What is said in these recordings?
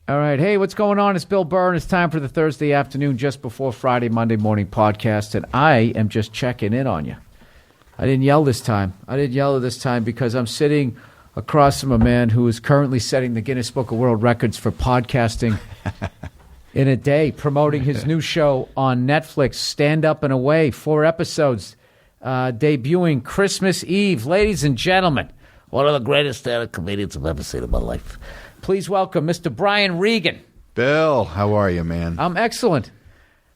All right. Hey, what's going on? It's Bill Burr, and it's time for the Thursday afternoon, just before Friday, Monday morning podcast, and I am just checking in on you. I didn't yell this time. Because I'm sitting across from a man who is currently setting the Guinness Book of World Records for podcasting in a day, promoting his new show on Netflix, Stand Up and Away, 4 episodes, debuting Christmas Eve. Ladies and gentlemen, one of the greatest stand-up comedians I've ever seen in my life. Please welcome Mr. Brian Regan. Bill, how are you, man? I'm excellent.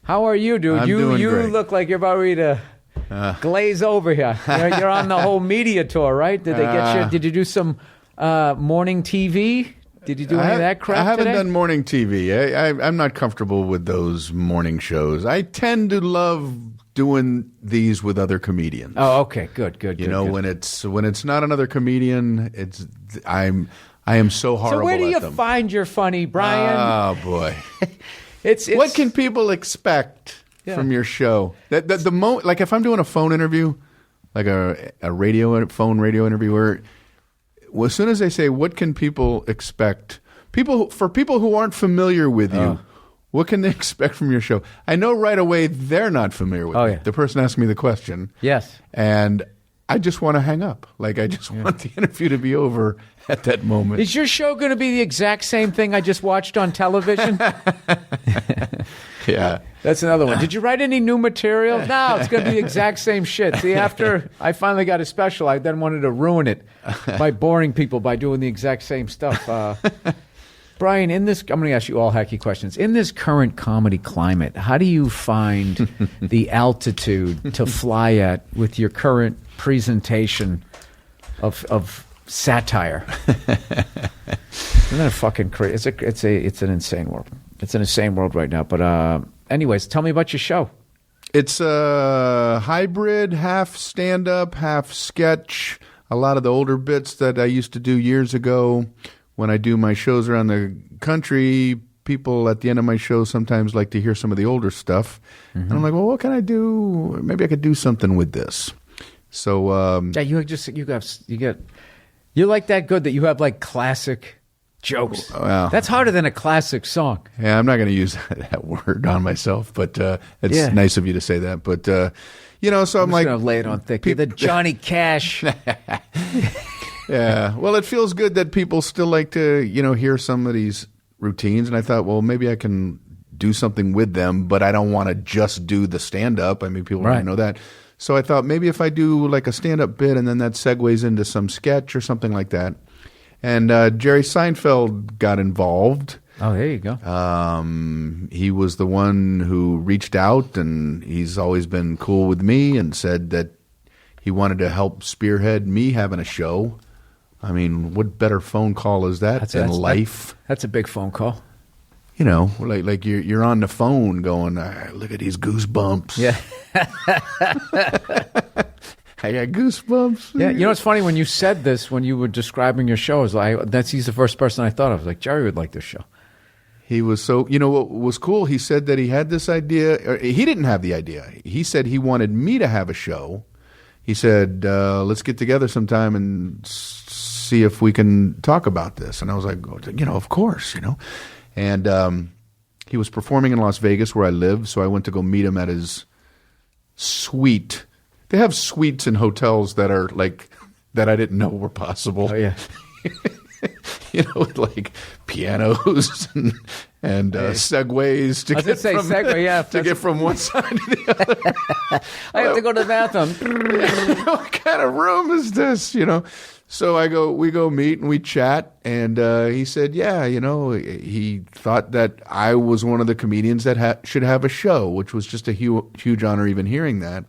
How are you, dude? I'm doing great. Look like you're about ready to glaze over here. You're on the whole media tour, right? Did they get you? Did you do some morning TV? Did you do any of that crap I haven't today? done morning TV. I'm not comfortable with those morning shows. I tend to love doing these with other comedians. Oh, okay, good. When it's not another comedian, I am so horrible. So where do you at them. find your funny, Brian? Oh boy, it's what can people expect from your show? The moment, like if I'm doing a phone interview, like a phone radio interview, where as soon as they say, "What can people expect?" For people who aren't familiar with you, what can they expect from your show? I know right away they're not familiar with it. The person asking me the question. Yes, and I just want to hang up. Like I just want the interview to be over at that moment. Is your show going to be the exact same thing I just watched on television? Yeah. That's another one. Did you write any new material? No, it's going to be the exact same shit. See, after I finally got a special, I then wanted to ruin it by boring people by doing the exact same stuff. Brian, I'm going to ask you all hacky questions. In this current comedy climate, how do you find the altitude to fly at with your current presentation of satire? Isn't that fucking crazy? It's an insane world. It's an insane world right now. But anyways, tell me about your show. It's a hybrid, half stand-up, half sketch. A lot of the older bits that I used to do years ago. When I do my shows around the country, people at the end of my show sometimes like to hear some of the older stuff. Mm-hmm. And I'm like, well, what can I do? Maybe I could do something with this. So you're like that good that you have like classic jokes. Well, that's harder than a classic song. Yeah, I'm not going to use that word on myself, but it's nice of you to say that. But so I'm like, going to lay it on thick. The Johnny Cash. Yeah. Well, it feels good that people still like to, hear some of these routines. And I thought, well, maybe I can do something with them, but I don't want to just do the stand-up. I mean, people don't know that. So I thought maybe if I do like a stand-up bit and then that segues into some sketch or something like that. And Jerry Seinfeld got involved. Oh, there you go. He was the one who reached out, and he's always been cool with me and said that he wanted to help spearhead me having a show. I mean, what better phone call is that in life? That's a big phone call. Like you're on the phone going, look at these goosebumps. Yeah. I got goosebumps. Yeah, it's funny when you said this, when you were describing your show, he's the first person I thought of. Like, Jerry would like this show. He was so, what was cool, he said that he had this idea. Or he didn't have the idea. He said he wanted me to have a show. He said, let's get together sometime and see if we can talk about this. And I was like, of course, And he was performing in Las Vegas where I live, so I went to go meet him at his suite. They have suites in hotels that are like, that I didn't know were possible. Oh, yeah. With like pianos and segways to get from one side to the other. I have to go to the bathroom. What kind of room is this? So we go meet and we chat, and he said, he thought that I was one of the comedians that should have a show, which was just a huge honor even hearing that.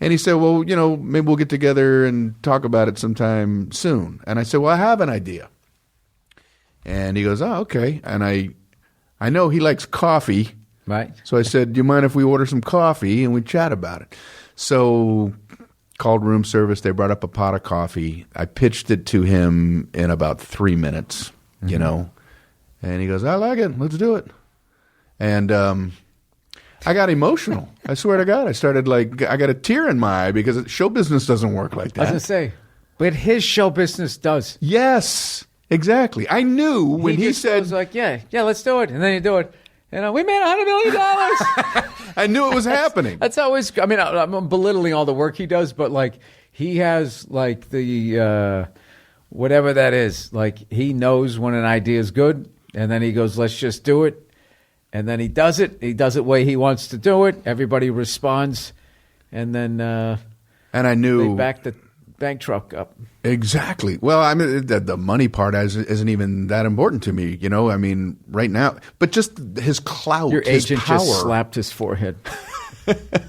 And he said, well, maybe we'll get together and talk about it sometime soon. And I said, well, I have an idea. And he goes, oh, okay. And I know he likes coffee. Right. So I said, do you mind if we order some coffee and we chat about it? So called room service. They brought up a pot of coffee. I pitched it to him in about 3 minutes, And he goes, I like it. Let's do it. And I got emotional. I swear to God. I started I got a tear in my eye because show business doesn't work like that. I was going to say, but his show business does. Yes. Exactly. I knew when he just said, was like, yeah, let's do it. And then you do it. And we made $100 million. I knew it was happening. That's always, I mean, I'm belittling all the work he does, but like he has like the, whatever that is, like he knows when an idea is good. And then he goes, let's just do it. And then he does it. He does it the way he wants to do it. Everybody responds. And then and I knew they back the bank truck up. Exactly. Well, I mean, the money part isn't even that important to me, you know. I mean, right now, but just his clout, your his agent power. just slapped his forehead.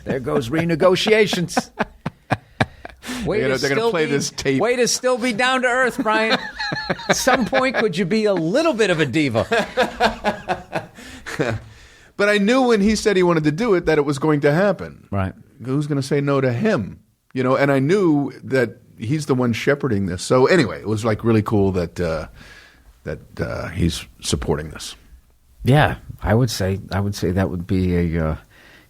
There goes renegotiations. They're going to play this tape. Way to still be down to earth, Brian. At some point, could you be a little bit of a diva? But I knew when he said he wanted to do it that it was going to happen. Right. Who's going to say no to him? You know, and I knew that he's the one shepherding this. So anyway, it was like really cool that he's supporting this. Yeah, I would say that would be a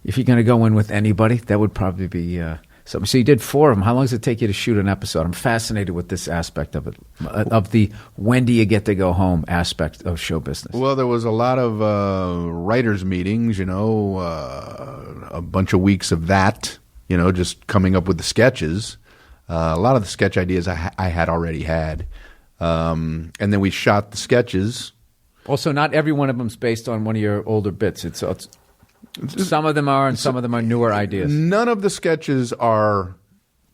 if you're going to go in with anybody, that would probably be something. So you did 4 of them. How long does it take you to shoot an episode? I'm fascinated with this aspect of it, of the when do you get to go home aspect of show business. Well, there was a lot of writers' meetings, you know, a bunch of weeks of that, you know, just coming up with the sketches. A lot of the sketch ideas I had already had. And then we shot the sketches. Also, not every one of them is based on one of your older bits. It's some of them are, and some of them are newer ideas. None of the sketches are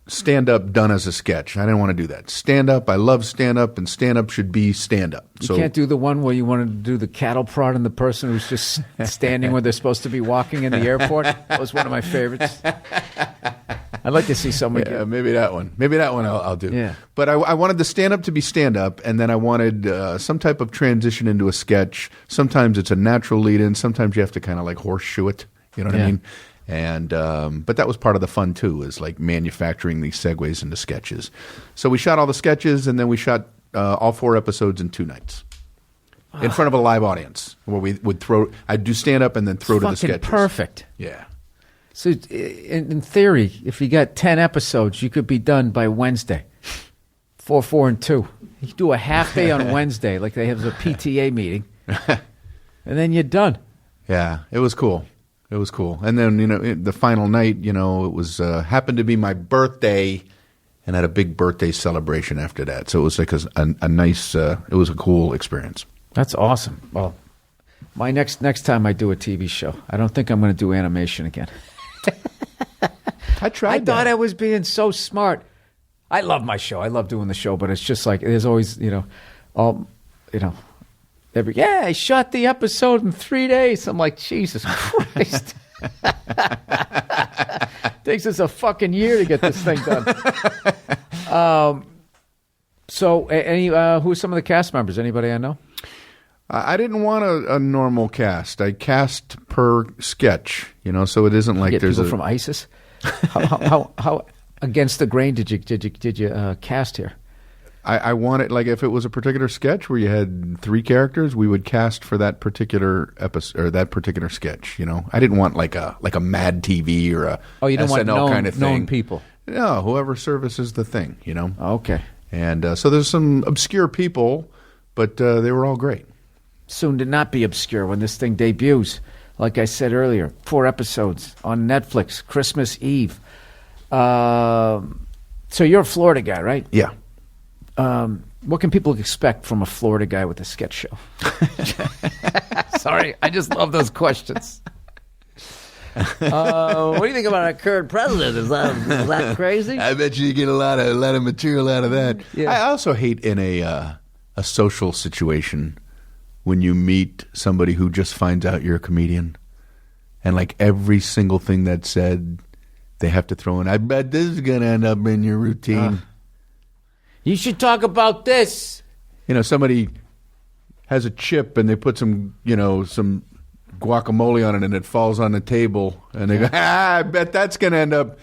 stand-up done as a sketch. I didn't want to do that. Stand-up, I love stand-up, and stand-up should be stand-up. You can't do the one where you wanted to do the cattle prod and the person who's just standing where they're supposed to be walking in the airport. That was one of my favorites. I'd like to see someone get... maybe that one. Maybe that one I'll do. Yeah. But I wanted the stand-up to be stand-up, and then I wanted some type of transition into a sketch. Sometimes it's a natural lead-in. Sometimes you have to kind of like horseshoe it. You know what I mean? And but that was part of the fun, too, is like manufacturing these segues into sketches. So we shot all the sketches, and then we shot all 4 episodes in 2 nights. In front of a live audience, where we would I'd do stand-up and then throw to the sketches. Perfect. Yeah. So, in theory, if you got 10 episodes, you could be done by Wednesday. 4, 4, and 2. You could do a half day on Wednesday, like they have a PTA meeting, and then you're done. Yeah, it was cool. It was cool. And then, you know, the final night, you know, it was happened to be my birthday, and had a big birthday celebration after that. So it was like a nice, it was a cool experience. That's awesome. Well, my next time I do a TV show, I don't think I'm going to do animation again. I tried. I thought I was being so smart. I love my show. I love doing the show, but it's just like there's always, I shot the episode in 3 days. I'm like, Jesus Christ. Takes us a fucking year to get this thing done. So, who are some of the cast members? Anybody I know? I didn't want a normal cast. I cast per sketch, you know, so it isn't like there's people from ISIS. How against the grain did you cast here? I wanted, like, if it was a particular sketch where you had 3 characters, we would cast for that particular episode or that particular sketch. You know, I didn't want like a Mad TV or a you don't SNL want kind of thing. Known people. No, whoever services the thing. You know. Okay. And so there's some obscure people, but they were all great. Soon to not be obscure when this thing debuts. Like I said earlier, 4 episodes on Netflix, Christmas Eve. So you're a Florida guy, right? Yeah. What can people expect from a Florida guy with a sketch show? Sorry, I just love those questions. What do you think about our current president? Is that crazy? I bet you get a lot of material out of that. Yeah. I also hate in a social situation when you meet somebody who just finds out you're a comedian, and like every single thing that's said, they have to throw in, I bet this is going to end up in your routine. You should talk about this. You know, somebody has a chip and they put some guacamole on it and it falls on the table, and they go, I bet that's going to end up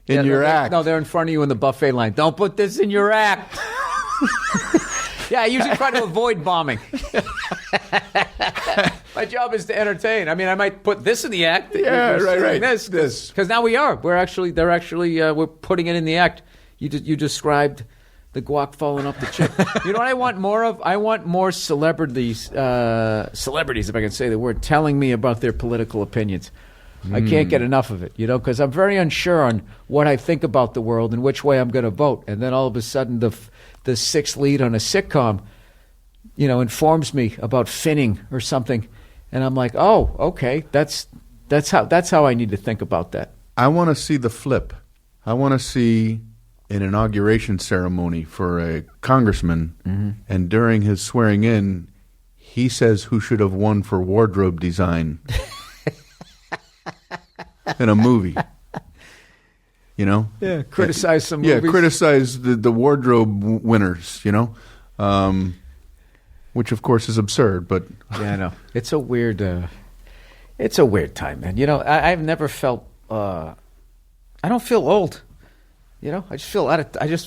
in your act. No, they're in front of you in the buffet line. Don't put this in your act. Yeah, I usually try to avoid bombing. My job is to entertain. I mean, I might put this in the act. Yeah, right. This. Because now we are. We're putting it in the act. You described The guac falling off the chip. You know what I want more of? I want more celebrities, if I can say the word, telling me about their political opinions. I can't get enough of it, because I'm very unsure on what I think about the world and which way I'm going to vote. And then all of a sudden, the sixth lead on a sitcom, informs me about finning or something, and I'm like, oh, okay, that's how I need to think about that. I want to see the flip. I want to see an inauguration ceremony for a congressman, and during his swearing in, he says who should have won for wardrobe design in a movie. Yeah, criticize some movies. Yeah, criticize the wardrobe winners, which of course is absurd, but yeah, I know. It's a weird time, man. I've never felt I don't feel old. I just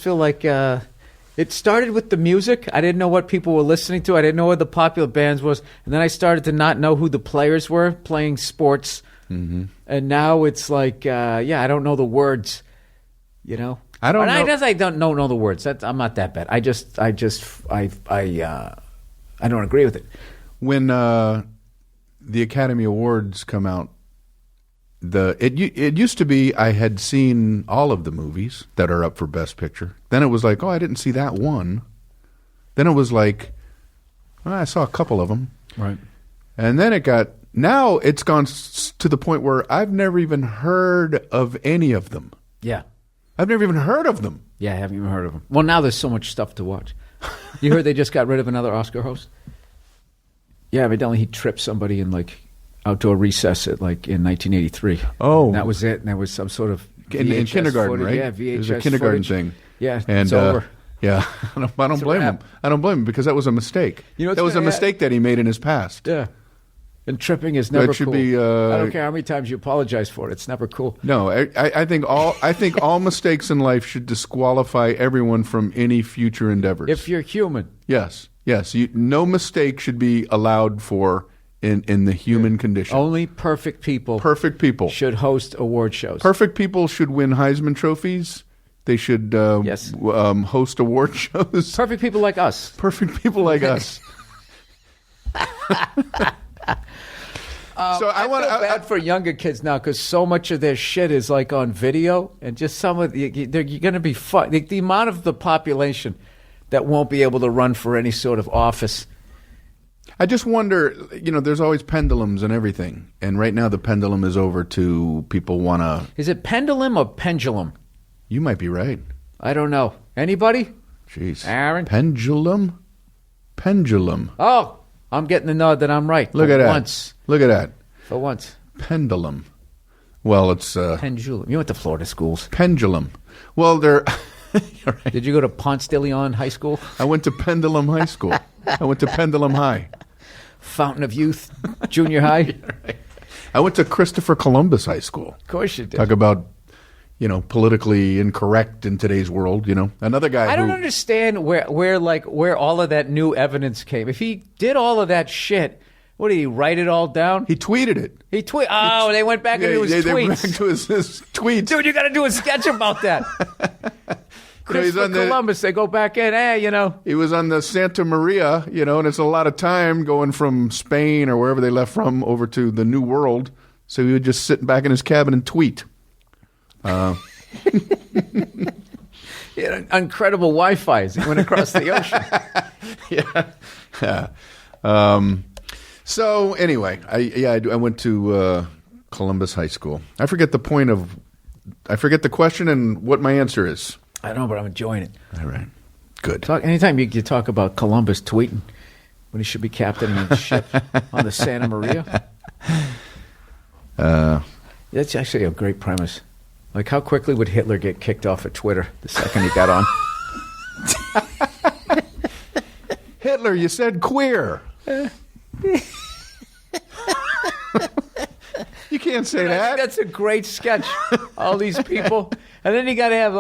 feel like it started with the music. I didn't know what people were listening to. I didn't know what the popular bands was, and then I started to not know who the players were playing sports. And now it's like, I don't know the words. I don't know the words. I'm not that bad. I don't agree with it. When the Academy Awards come out, it used to be I had seen all of the movies that are up for Best Picture. Then it was like, oh, I didn't see that one. Then it was like, I saw a couple of them. Right. And then now it's gone to the point where I've never even heard of any of them. Yeah. I've never even heard of them. Yeah, I haven't even heard of them. Well, now there's so much stuff to watch. You heard they just got rid of another Oscar host? Yeah, evidently he tripped somebody in outdoor recess in 1983. Oh. And that was it. And that was some sort of in kindergarten, footage. right? Yeah, VHS It was a kindergarten footage. thing. Yeah, and, it's over. Yeah, I don't blame him. I don't blame him because that was a mistake. That was a mistake that he made in his past. Yeah. And tripping is never should cool. Be, I don't care how many times you apologize for it. It's never cool. No, I think all mistakes in life should disqualify everyone from any future endeavors. If you're human. Yes. No mistake should be allowed for in the human condition. Only perfect people should host award shows. Perfect people should win Heisman trophies. They should host award shows. Perfect people like us. Perfect people like us. So I feel bad for younger kids now because so much of their shit is on video, and just some of you're going to be fun. The amount of the population that won't be able to run for any sort of office. I just wonder, there's always pendulums and everything, and right now the pendulum is over to people want to. Is it pendulum or pendulum? You might be right. I don't know. Anybody? Jeez, Aaron? Pendulum. Oh, I'm getting the nod that I'm right. Look at that. Once. Look at that. For once. Pendulum. Well, it's pendulum. You went to Florida schools. Pendulum. Well, they're. Right. Did you go to Ponce de Leon High School? I went to Pendulum High School. I went to Pendulum High. Fountain of Youth, junior high. Right. I went to Christopher Columbus High School. Of course you did. Talk about, politically incorrect in today's world. Another guy. I don't understand where all of that new evidence came. If he did all of that shit, what did he write it all down? He tweeted it. Oh, they went back into his tweets. They went back to his tweets. Dude, you got to do a sketch about that. Christopher Columbus, they go back in, He was on the Santa Maria, and it's a lot of time going from Spain or wherever they left from over to the New World. So he would just sit back in his cabin and tweet. He had incredible Wi-Fi as he went across the ocean. Yeah. So anyway, I went to Columbus High School. I forget the question and what my answer is. I don't know, but I'm enjoying it. All right. Good. Anytime you talk about Columbus tweeting when he should be captaining a ship on the Santa Maria. That's actually a great premise. How quickly would Hitler get kicked off of Twitter the second he got on? Hitler, you said queer. You can't say that. That's a great sketch. All these people. And then you got to have,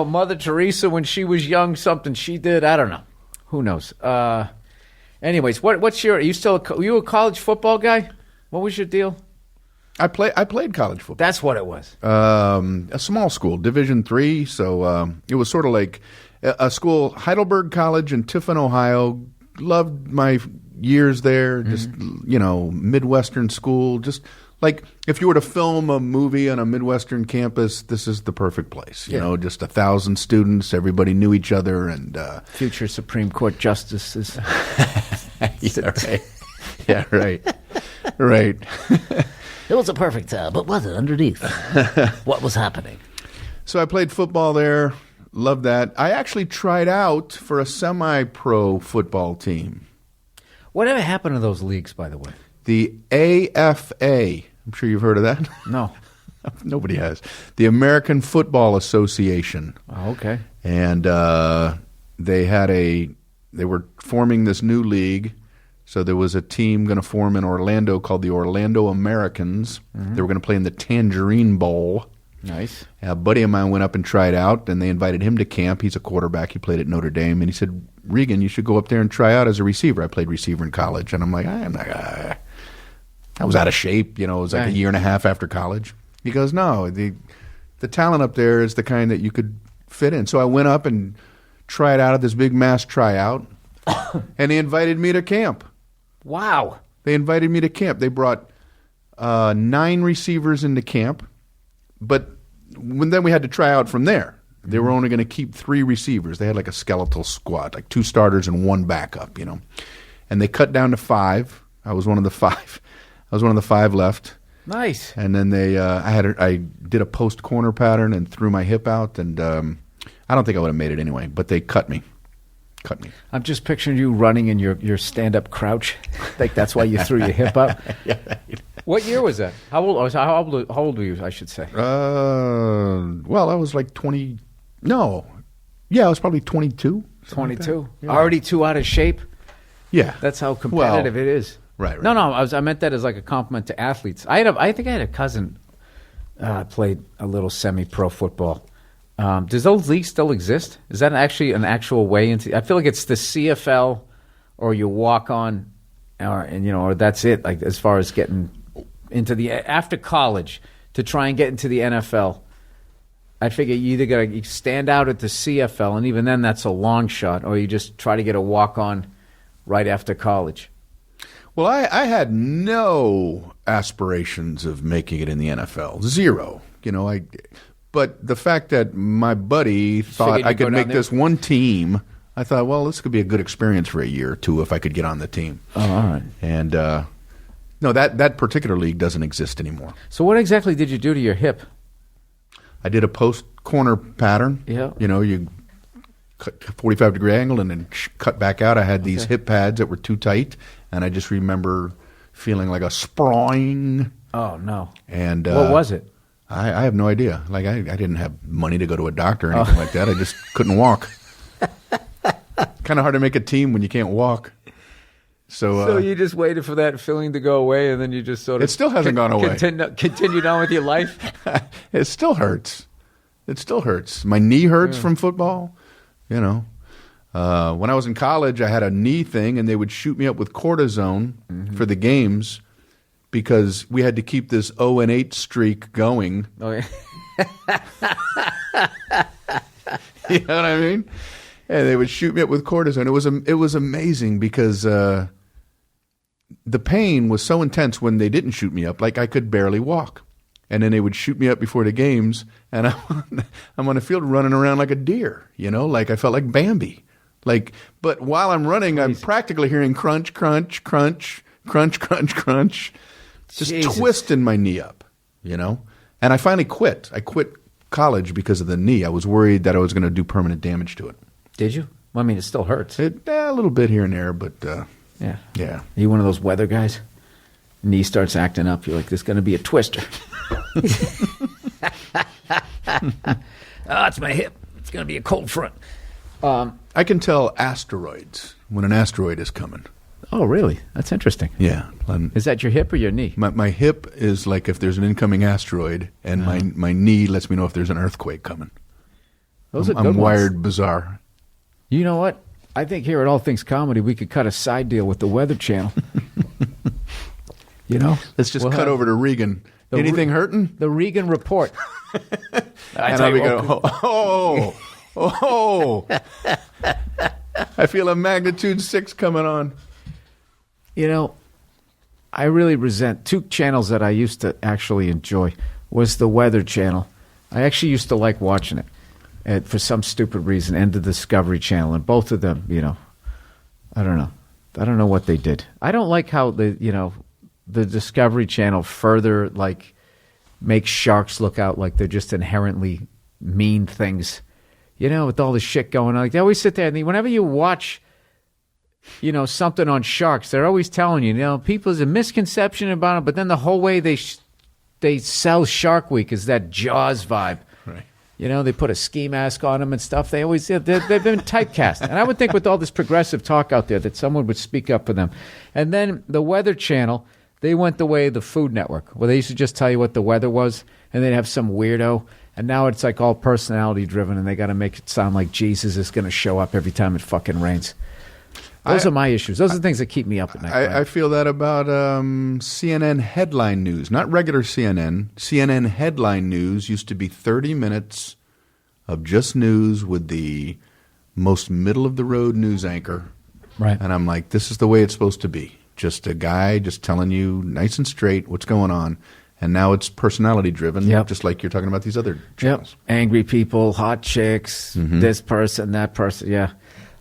Mother Teresa when she was young, something she did. I don't know. Who knows? Anyways, what's your... Are you a college football guy? What was your deal? I played college football. That's what it was. A small school, Division III. So it was sort of like a school, Heidelberg College in Tiffin, Ohio. Loved my years there. Just Midwestern school. Just like if you were to film a movie on a Midwestern campus, this is the perfect place. You know, just 1,000 students. Everybody knew each other, and future Supreme Court justices. Yeah, right. Yeah, right. Right. It was a perfect time, but was it underneath? What was happening? So I played football there. Loved that. I actually tried out for a semi-pro football team. Whatever happened to those leagues, by the way? The AFA. I'm sure you've heard of that. No. Nobody has. The American Football Association. Oh, okay. And they were forming this new league. So there was a team going to form in Orlando called the Orlando Americans. They were going to play in the Tangerine Bowl. Nice. A buddy of mine went up and tried out, and they invited him to camp. He's a quarterback. He played at Notre Dame. And he said, Regan, you should go up there and try out as a receiver. I played receiver in college. And I'm like, I was out of shape. It was like a year and a half after college. He goes, no, the talent up there is the kind that you could fit in. So I went up and tried out at this big mass tryout, and they invited me to camp. Wow. They invited me to camp. They brought 9 receivers into camp, but then we had to try out from there. They were only going to keep 3 receivers. They had like a skeletal squad, like 2 starters and 1 backup, And they cut down to 5. I was one of the 5. I was one of the 5 left. Nice. And then I did a post corner pattern and threw my hip out, and I don't think I would have made it anyway. But they cut me. I'm just picturing you running in your stand-up crouch. Like that's why you threw your hip up. Yeah, right. What year was that? How old were you, I should say? Well, I was like 20. No. Yeah, I was probably 22. 22. Like yeah. Already too out of shape? Yeah. That's how competitive it is. Right. No, I meant that as like a compliment to athletes. I think I had a cousin played a little semi-pro football. Does those leagues still exist? Is that actually an actual way into? I feel like it's the CFL, or you walk on, or that's it. Like as far as getting into after college to try and get into the NFL, I figure you either got to stand out at the CFL, and even then that's a long shot, or you just try to get a walk on right after college. Well, I had no aspirations of making it in the NFL. Zero. But the fact that my buddy thought I could make this one team, I thought, well, this could be a good experience for a year or two if I could get on the team. Oh, all right. And no, that particular league doesn't exist anymore. So what exactly did you do to your hip? I did a post corner pattern. Yeah. You cut 45-degree angle and then cut back out. I had these hip pads that were too tight, and I just remember feeling like a sprawling. Oh, no. And what was it? I have no idea. Like I didn't have money to go to a doctor or anything like that. I just couldn't walk. Kind of hard to make a team when you can't walk. So you just waited for that feeling to go away, and then you just sort of... It still hasn't gone away. Continued on with your life? It still hurts. It still hurts. My knee hurts from football. When I was in college, I had a knee thing, and they would shoot me up with cortisone for the games, because we had to keep this 0-8 streak going. Oh, yeah. You know what I mean? And they would shoot me up with cortisone. It was amazing because the pain was so intense when they didn't shoot me up. Like I could barely walk. And then they would shoot me up before the games, and I'm on the field running around like a deer, like I felt like Bambi. But while I'm running, I'm practically hearing crunch, crunch, crunch, crunch, crunch, crunch. Just twisting my knee up, And I finally quit. I quit college because of the knee. I was worried that I was going to do permanent damage to it. Did you? Well, I mean, it still hurts. A little bit here and there, but yeah. Yeah. Are you one of those weather guys? Knee starts acting up. You're like, there's going to be a twister. It's my hip. It's going to be a cold front. I can tell asteroids when an asteroid is coming. Oh, really? That's interesting. Yeah. Is that your hip or your knee? My hip is like if there's an incoming asteroid, and my knee lets me know if there's an earthquake coming. Those are good I'm ones. wired bizarre. You know what? I think here at All Things Comedy, we could cut a side deal with the Weather Channel. Let's just cut over to Regan. Anything hurting? The Regan Report. And I'll be going, Oh, I feel a magnitude 6 coming on. You know, I really resent two channels that I used to actually enjoy was the Weather Channel. I actually used to like watching it, and for some stupid reason, and the Discovery Channel, and both of them, you know, I don't know what they did. I don't like how the Discovery Channel further like makes sharks look out like they're just inherently mean things. You know, with all this shit going on, like they always sit there and whenever you watch, you know, something on sharks, they're always telling you, you know, people's a misconception about them, but then the whole way they sell Shark Week is that Jaws vibe. Right. You know, they put a ski mask on them and stuff. They've been typecast. And I would think with all this progressive talk out there that someone would speak up for them. And then the Weather Channel, they went the way of the Food Network, where they used to just tell you what the weather was, and they'd have some weirdo. And now it's like all personality driven, and they got to make it sound like Jesus is going to show up every time it fucking rains. Those are my issues. Those are the things that keep me up at night. I feel that about CNN headline news, not regular CNN. CNN headline news used to be 30 minutes of just news with the most middle-of-the-road news anchor. Right. And I'm like, this is the way it's supposed to be. Just a guy just telling you nice and straight what's going on. And now it's personality-driven, just like you're talking about these other channels. Yep. Angry people, hot chicks, this person, that person, yeah.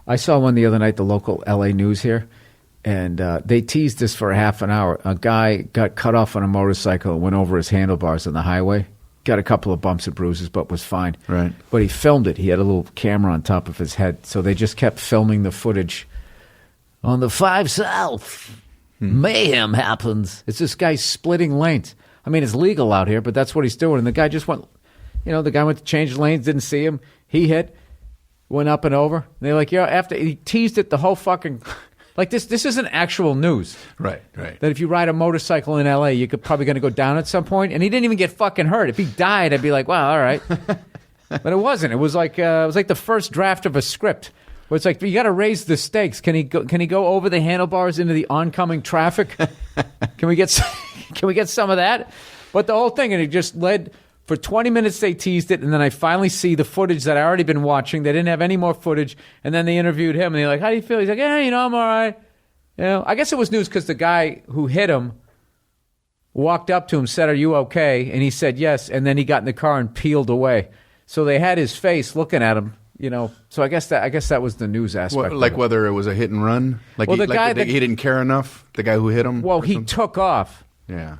I saw one the other night, the local L.A. news here, and they teased this for a half an hour. A guy got cut off on a motorcycle and went over his handlebars on the highway. Got a couple of bumps and bruises, but was fine. Right. But he filmed it. He had a little camera on top of his head, so they just kept filming the footage. On the 5 South, mayhem happens. It's this guy splitting lanes. I mean, it's legal out here, but that's what he's doing. And the guy just went, you know, the guy went to change lanes, didn't see him. He hit, went up and over. And they're like, yeah, after he teased it the whole fucking, like this isn't actual news. Right, right. That if you ride a motorcycle in L.A., you're probably going to go down at some point. And he didn't even get fucking hurt. If he died, I'd be like, wow, all right. But it wasn't. It was like the first draft of a script. Where it's like, you got to raise the stakes. Can he go over the handlebars into the oncoming traffic? Can we get some of that? But the whole thing, and it just led for 20 minutes. They teased it, and then I finally see the footage that I already been watching. They didn't have any more footage, and then they interviewed him, and they're like, "How do you feel?" He's like, "Yeah, you know, I'm all right." You know, I guess it was news because the guy who hit him walked up to him, said, "Are you okay?" And he said yes, and then he got in the car and peeled away. So they had his face looking at him. You know, so I guess that was the news aspect. Like whether it was a hit and run, like he didn't care enough. The guy who hit him. Well, he took off. Yeah,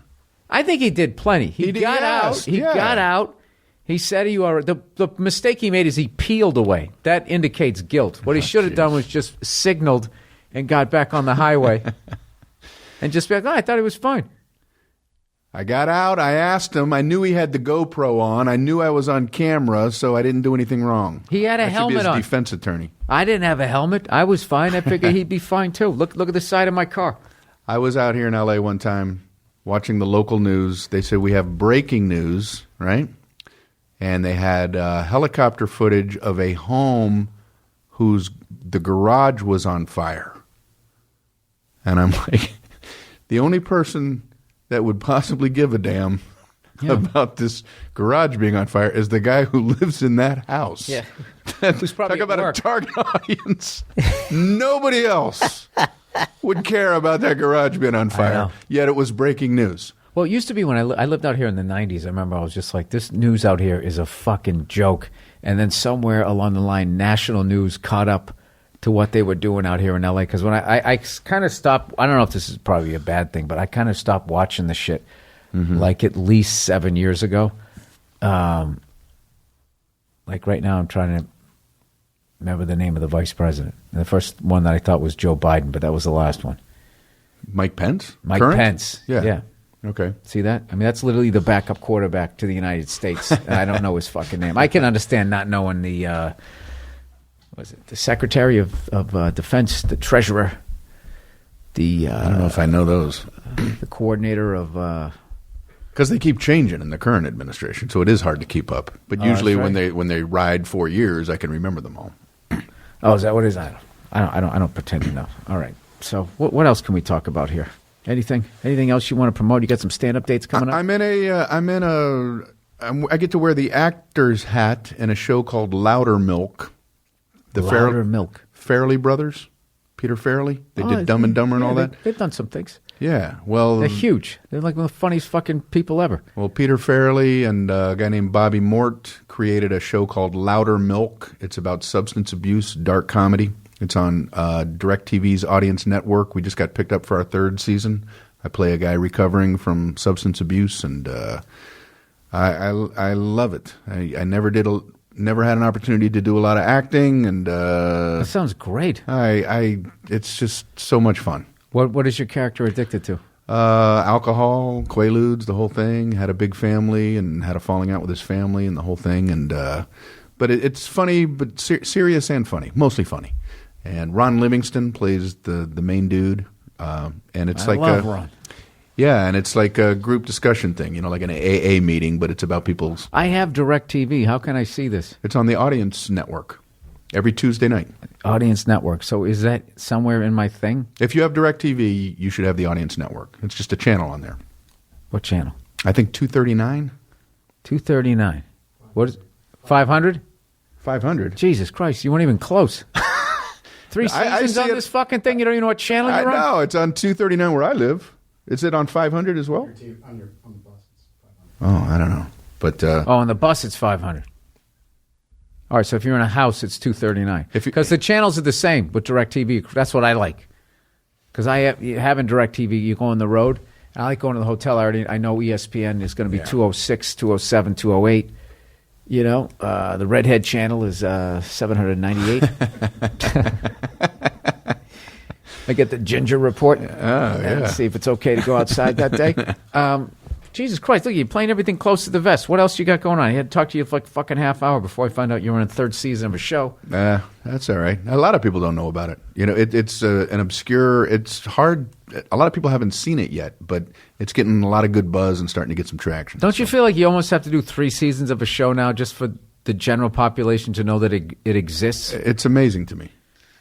I think he did plenty. He got out. He got out. He said he already. The mistake he made is he peeled away. That indicates guilt. What he should have done was just signaled and got back on the highway, and just be like, "Oh, I thought he was fine." I got out. I asked him. I knew he had the GoPro on. I knew I was on camera, so I didn't do anything wrong. He had a helmet on. Defense attorney. I didn't have a helmet. I was fine. I figured he'd be fine too. Look at the side of my car. I was out here in L.A. one time watching the local news. They said we have breaking news, right? And they had helicopter footage of a home the garage was on fire. And I'm like, the only person that would possibly give a damn about this garage being on fire is the guy who lives in that house. Yeah. Who's probably talk about a target audience. Nobody else would care about that garage being on fire, yet it was breaking news. Well, it used to be when I lived out here in the 90s. I remember I was just like, this news out here is a fucking joke. And then somewhere along the line, national news caught up to what they were doing out here in L.A. Because when I kind of stopped, I don't know if this is probably a bad thing, but I kind of stopped watching the shit like at least 7 years ago. Like right now I'm trying to remember the name of the vice president. And the first one that I thought was Joe Biden, but that was the last one. Mike Pence? Mike Pence. Yeah. Okay. See that? I mean, that's literally the backup quarterback to the United States. And I don't know his fucking name. I can understand not knowing the... was it the Secretary of Defense, the Treasurer, I don't know if I know those. The coordinator of... Because they keep changing in the current administration, so it is hard to keep up. But usually when they ride 4 years, I can remember them all. Oh, is that what it is? I don't pretend to know. All right. So what else can we talk about here? Anything else you want to promote? You got some stand-up dates coming up? I'm in I get to wear the actor's hat in a show called Louder Milk. Louder Milk. Farrelly brothers, Peter Farrelly. They did Dumb and Dumber and all that. They've done some things. Yeah, well, They're huge. They're like one of the funniest fucking people ever. Well, Peter Farrelly and a guy named Bobby Mort created a show called Louder Milk. It's about substance abuse, dark comedy. It's on DirecTV's Audience Network. We just got picked up for our 3rd season. I play a guy recovering from substance abuse, and I love it. I never had an opportunity to do a lot of acting, and That sounds great. It's just so much fun. What is your character addicted to? Alcohol, Quaaludes, the whole thing. Had a big family and had a falling out with his family and the whole thing. And but it's funny, but serious and funny, mostly funny. And Ron Livingston plays the main dude, and it's I love Ron. Yeah, and it's like a group discussion thing, like an AA meeting, but it's about people's. I have DirecTV. How can I see this? It's on the Audience Network every Tuesday night. Audience Network. So is that somewhere in my thing? If you have DirecTV, you should have the Audience Network. It's just a channel on there. What channel? I think 239. 239. What is 500? 500. Jesus Christ, you weren't even close. 3 seasons on this fucking thing? You don't even know what channel you're on? I know. It's on 239 where I live. Is it on 500 as well? On the bus, it's 500. Oh, I don't know. But on the bus, it's 500. All right, so if you're in a house, it's 239. Because the channels are the same with DirecTV. That's what I like. Because having DirecTV, you go on the road. I like going to the hotel. I know ESPN is going to be 206, 207, 208. The redhead channel is 798. I get the ginger report and see if it's okay to go outside that day. Jesus Christ, look, you're playing everything close to the vest. What else you got going on? I had to talk to you for like a fucking half hour before I found out you were in the 3rd season of a show. That's all right. A lot of people don't know about it. It's an obscure, it's hard. A lot of people haven't seen it yet, but it's getting a lot of good buzz and starting to get some traction. Don't you feel like you almost have to do 3 seasons of a show now just for the general population to know that it exists? It's amazing to me.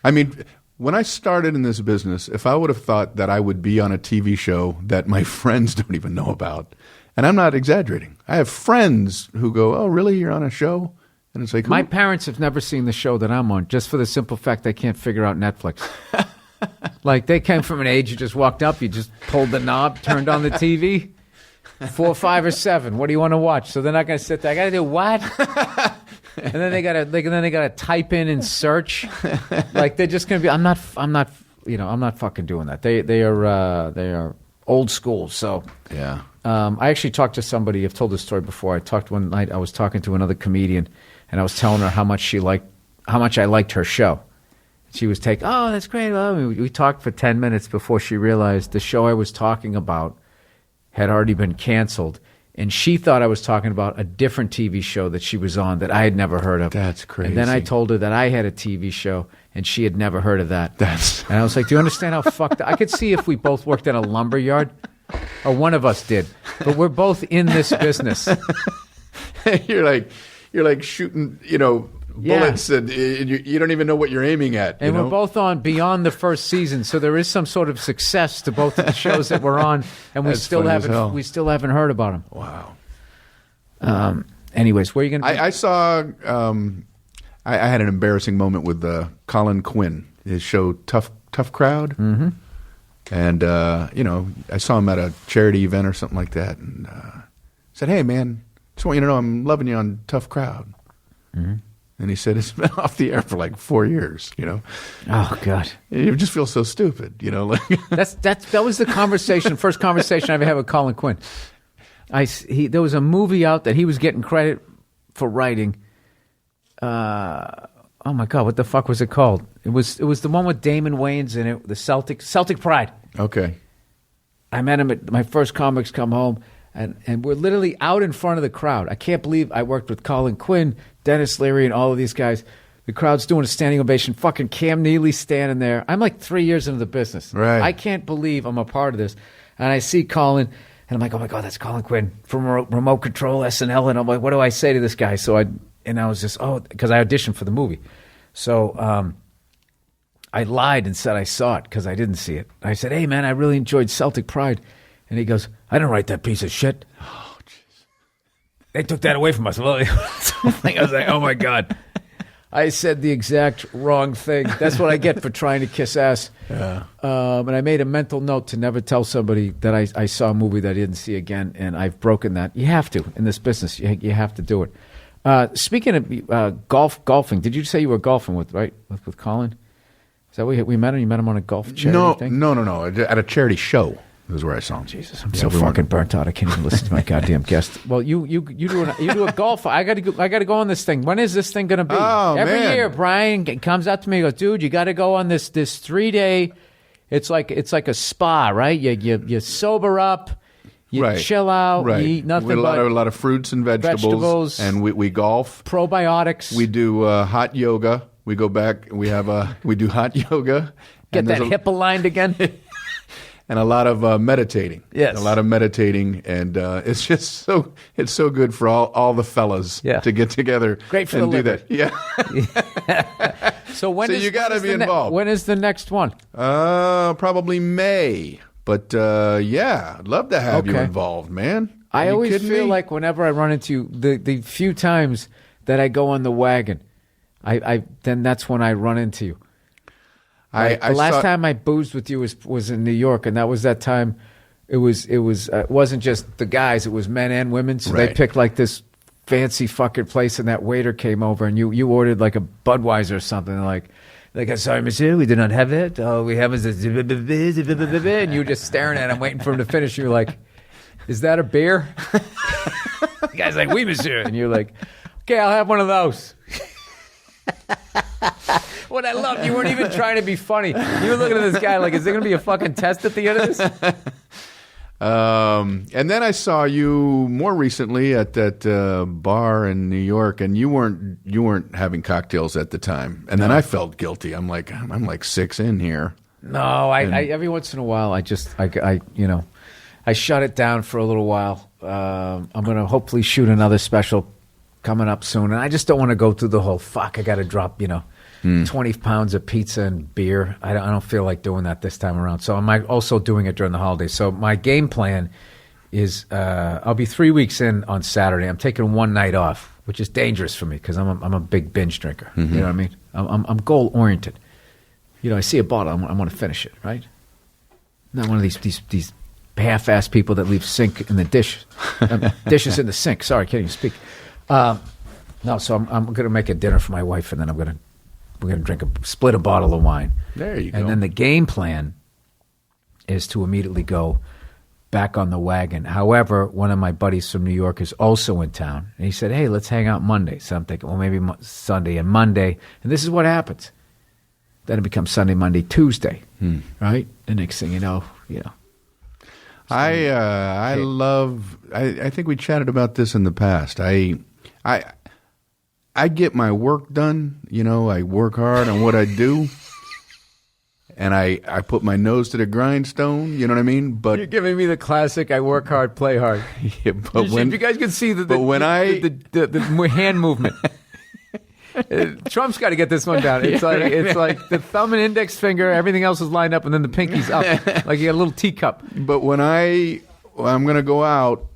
I mean, when I started in this business, if I would have thought that I would be on a TV show that my friends don't even know about, and I'm not exaggerating. I have friends who go, "Oh, really? You're on a show?" And it's like, my parents have never seen the show that I'm on, just for the simple fact they can't figure out Netflix. Like, they came from an age you just walked up, you just pulled the knob, turned on the TV, 4, 5, or 7. What do you want to watch? So they're not going to sit there. I got to do what? And then they gotta type in and search. Like, they're just gonna be. I'm not fucking doing that. They are old school. So yeah. I actually talked to somebody. I've told this story before. I talked one night. I was talking to another comedian, and I was telling her how much I liked her show. She was taking, "Oh, that's great." Well, we talked for 10 minutes before she realized the show I was talking about had already been canceled. And she thought I was talking about a different TV show that she was on that I had never heard of. That's crazy. And then I told her that I had a TV show, and she had never heard of that. And I was like, do you understand how fucked up? I could see if we both worked in a lumber yard, or one of us did. But we're both in this business. You're like shooting, bullets, and you don't even know what you're aiming at. And we're both on beyond the 1st season, so there is some sort of success to both of the shows that we're on, and we still haven't heard about them. Wow. Anyways, where are you going to be? I saw. I had an embarrassing moment with Colin Quinn. His show Tough Crowd. Mm-hmm. And I saw him at a charity event or something like that, and said, "Hey, man, just want you to know I'm loving you on Tough Crowd." Mm-hmm. And he said, "It's been off the air for like 4 years, Oh, God. You just feel so stupid, That was the conversation, first conversation I ever had with Colin Quinn. There was a movie out that he was getting credit for writing. Oh my God, what the fuck was it called? It was the one with Damon Wayans in it, the Celtic Pride. Okay. I met him at my first Comics Come Home, and we're literally out in front of the crowd. I can't believe I worked with Colin Quinn, Dennis Leary, and all of these guys. The crowd's doing a standing ovation. Fucking Cam Neely's standing there. I'm like 3 years into the business. Right. I can't believe I'm a part of this. And I see Colin, and I'm like, oh my God, that's Colin Quinn from Remote Control SNL. And I'm like, what do I say to this guy? So I was just, because I auditioned for the movie. So I lied and said I saw it because I didn't see it. I said, hey, man, I really enjoyed Celtic Pride. And he goes, I didn't write that piece of shit. Oh, they took that away from us. Well, I was like, oh my God. I said the exact wrong thing. That's what I get for trying to kiss ass. Yeah. And I made a mental note to never tell somebody that I saw a movie that I didn't see again, and I've broken that. You have to in this business. You have to do it. Speaking of golfing, did you say you were golfing with Colin? Is that we met him? You met him on a golf charity thing? No. At a charity show is where I saw him. Jesus, I'm so fucking burnt out. I can't even listen to my goddamn guest. Well, you do a golf. I got to go on this thing. When is this thing going to be? Oh, Every man. year, Brian comes up to me and goes, "Dude, you got to go on this 3-day. It's like a spa, right? You sober up, you chill out, you eat nothing with but a lot of fruits and vegetables, and we golf, probiotics. We do hot yoga. We go back. We do hot yoga. Get that hip aligned again." And a lot of meditating. Yes. A lot of meditating. And it's just it's so good for all the fellas to get together. Great for and the do liver. that. Yeah. So you got to be involved. When is the next one? Probably May. But I'd love to have you involved, man. I always feel like whenever I run into you, the few times that I go on the wagon, then that's when I run into you. The last time I boozed with you was in New York, and that was that time. It wasn't just the guys; it was men and women. So they picked like this fancy fucking place, and that waiter came over, and you ordered like a Budweiser or something. Like, sorry, monsieur, we do not have it. All we have is this, and you were just staring at him, waiting for him to finish. You're like, "Is that a beer?" The guy's like, "Oui, monsieur," and you're like, "Okay, I'll have one of those." What I love, you weren't even trying to be funny. You were looking at this guy like, is there going to be a fucking test at the end of this? And then I saw you more recently at that bar in New York, and you weren't having cocktails at the time. And then I felt guilty. I'm like 6 in here. No, I every once in a while I shut it down for a little while. I'm going to hopefully shoot another special coming up soon, and I just don't want to go through the whole I got to drop 20 pounds of pizza and beer. I don't feel like doing that this time around. So I'm also doing it during the holidays. So my game plan is I'll be 3 weeks in on Saturday. I'm taking one night off, which is dangerous for me because I'm a big binge drinker. You know what I mean? I'm goal oriented. I see a bottle, I want to finish it, right? Not one of these half-assed people that leave sink in the dish, dishes in the sink. Sorry, I can't even speak. No, so I'm going to make a dinner for my wife, and then we're going to split a bottle of wine. There you go. And then the game plan is to immediately go back on the wagon. However, one of my buddies from New York is also in town, and he said, "Hey, let's hang out Monday." So I'm thinking, well, maybe Sunday and Monday, and this is what happens. Then it becomes Sunday, Monday, Tuesday, right? The next thing you know. I think we chatted about this in the past. I get my work done. I work hard on what I do. And I put my nose to the grindstone, you know what I mean? But you're giving me the classic I work hard, play hard. Yeah, but you guys can see the hand movement. Trump's got to get this one down. It's like the thumb and index finger, everything else is lined up, and then the pinky's up, like you got a little teacup. But when I'm going to go out,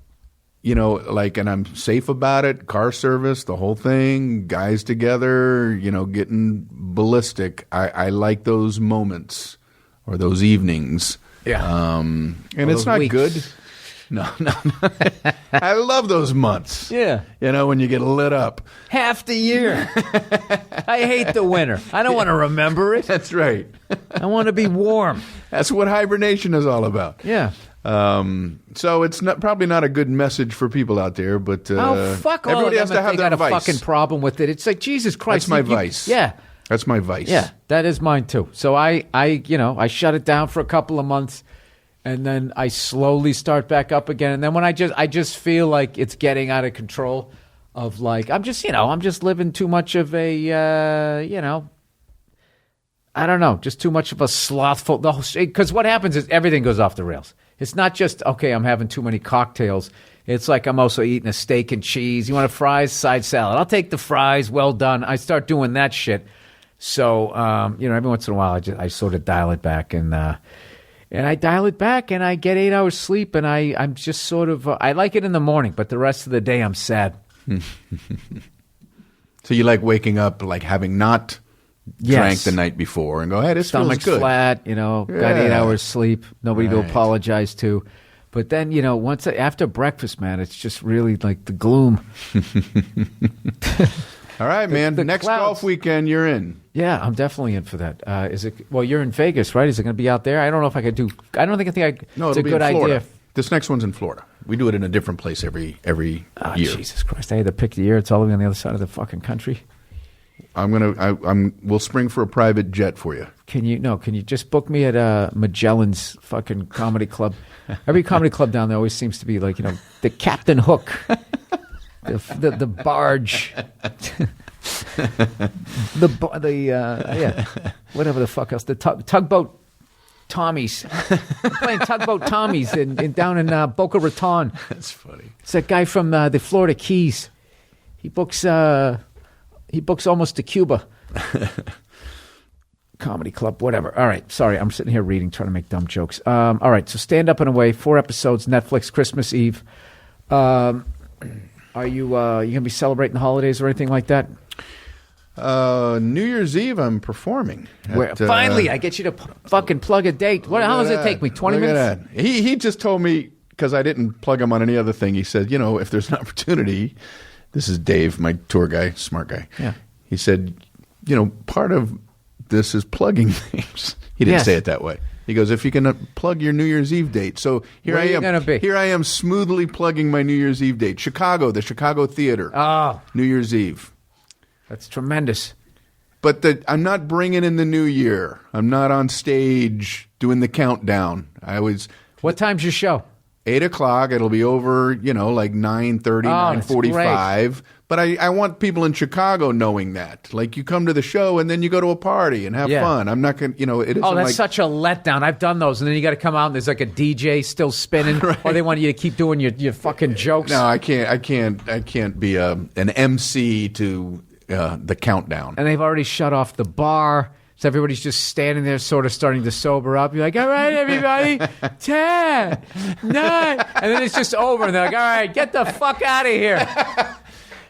and I'm safe about it, car service, the whole thing, guys together, getting ballistic. I like those moments or those evenings. Yeah. And it's not weeks. good. No. I love those months. Yeah. When you get lit up. Half the year. I hate the winter. I don't want to remember it. That's right. I want to be warm. That's what hibernation is all about. Yeah. So it's probably not a good message for people out there, but fuck all everybody of them has to have they their got vice. a fucking problem with it. It's like, Jesus Christ. That's my vice. Yeah. That's my vice. Yeah, that is mine too. So I shut it down for a couple of months, and then I slowly start back up again. And then when I just feel like it's getting out of control, of like I'm just living too much of a I don't know, just too much of a slothful. Because what happens is everything goes off the rails. It's not just okay, I'm having too many cocktails. It's like I'm also eating a steak and cheese. You want a fries, side salad? I'll take the fries. Well done. I start doing that shit. So every once in a while, I sort of dial it back, and And I dial it back, and I get 8 hours sleep, and I'm just sort of I like it in the morning, but the rest of the day I'm sad. So you like waking up like having not drank the night before and go, hey, this Stomach's feels good. flat, got 8 hours sleep, nobody to apologize to. But then, after breakfast, man, it's just really like the gloom. All right, man. Next clouds. golf weekend, you're in. Yeah, I'm definitely in for that. Is it? Well, you're in Vegas, right? Is it going to be out there? I don't know if I could do. I don't think No, it's it'll a be good in Florida. idea. This next one's in Florida. We do it in a different place every year. Jesus Christ! I had to pick the year. It's all the way on the other side of the fucking country. We'll spring for a private jet for you. Can you just book me at Magellan's fucking comedy club? Every comedy club down there always seems to be like, the Captain Hook, the barge, whatever the fuck else, the tugboat Tommies. I'm playing tugboat Tommies down in Boca Raton. That's funny. It's that guy from the Florida Keys. He books almost to Cuba. Comedy club, whatever. All right, sorry, I'm sitting here reading, trying to make dumb jokes. All right, so Stand Up and Away, 4 episodes, Netflix, Christmas Eve. Are you gonna be celebrating the holidays or anything like that? New Year's Eve, I'm performing. Finally, I get you to fucking plug a date. How does it take me? 20 Look minutes? at that. He just told me, because I didn't plug him on any other thing, he said, if there's an opportunity, this is Dave, my tour guy, smart guy. Yeah. He said, part of this is plugging things. He didn't say it that way. He goes, if you can plug your New Year's Eve date. So Where are you gonna be? Here I am smoothly plugging my New Year's Eve date. Chicago, the Chicago Theater. Oh, New Year's Eve. that's tremendous. But I'm not bringing in the new year. I'm not on stage doing the countdown. What time's your show? 8 o'clock. It'll be over, like 9:30, that's 9:45. But I want people in Chicago knowing that. Like, you come to the show and then you go to a party and have fun. I'm not going to, it isn't Oh, that's like, such a letdown. I've done those, and then you got to come out and there's like a DJ still spinning, or they want you to keep doing your fucking jokes. No, I can't be an MC to the countdown. And they've already shut off the bar. So everybody's just standing there sort of starting to sober up. You're like, all right, everybody, 10, 9. And then it's just over. And they're like, all right, get the fuck out of here.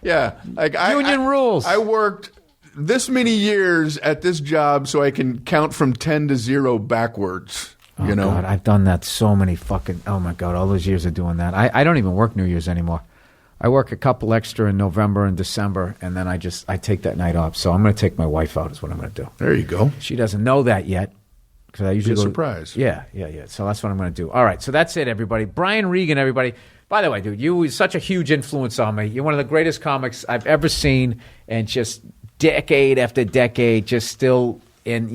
Yeah. Like Union rules. I worked this many years at this job so I can count from 10 to 0 backwards. Oh, God, I've done that so many fucking, oh, my God, all those years of doing that. I don't even work New Year's anymore. I work a couple extra in November and December, and then I take that night off. So I'm going to take my wife out is what I'm going to do. There you go. She doesn't know that yet. Because I usually Be a go, surprise. Yeah. So that's what I'm going to do. All right, so that's it, everybody. Brian Regan, everybody. By the way, dude, you were such a huge influence on me. You're one of the greatest comics I've ever seen, and just decade after decade, just still in,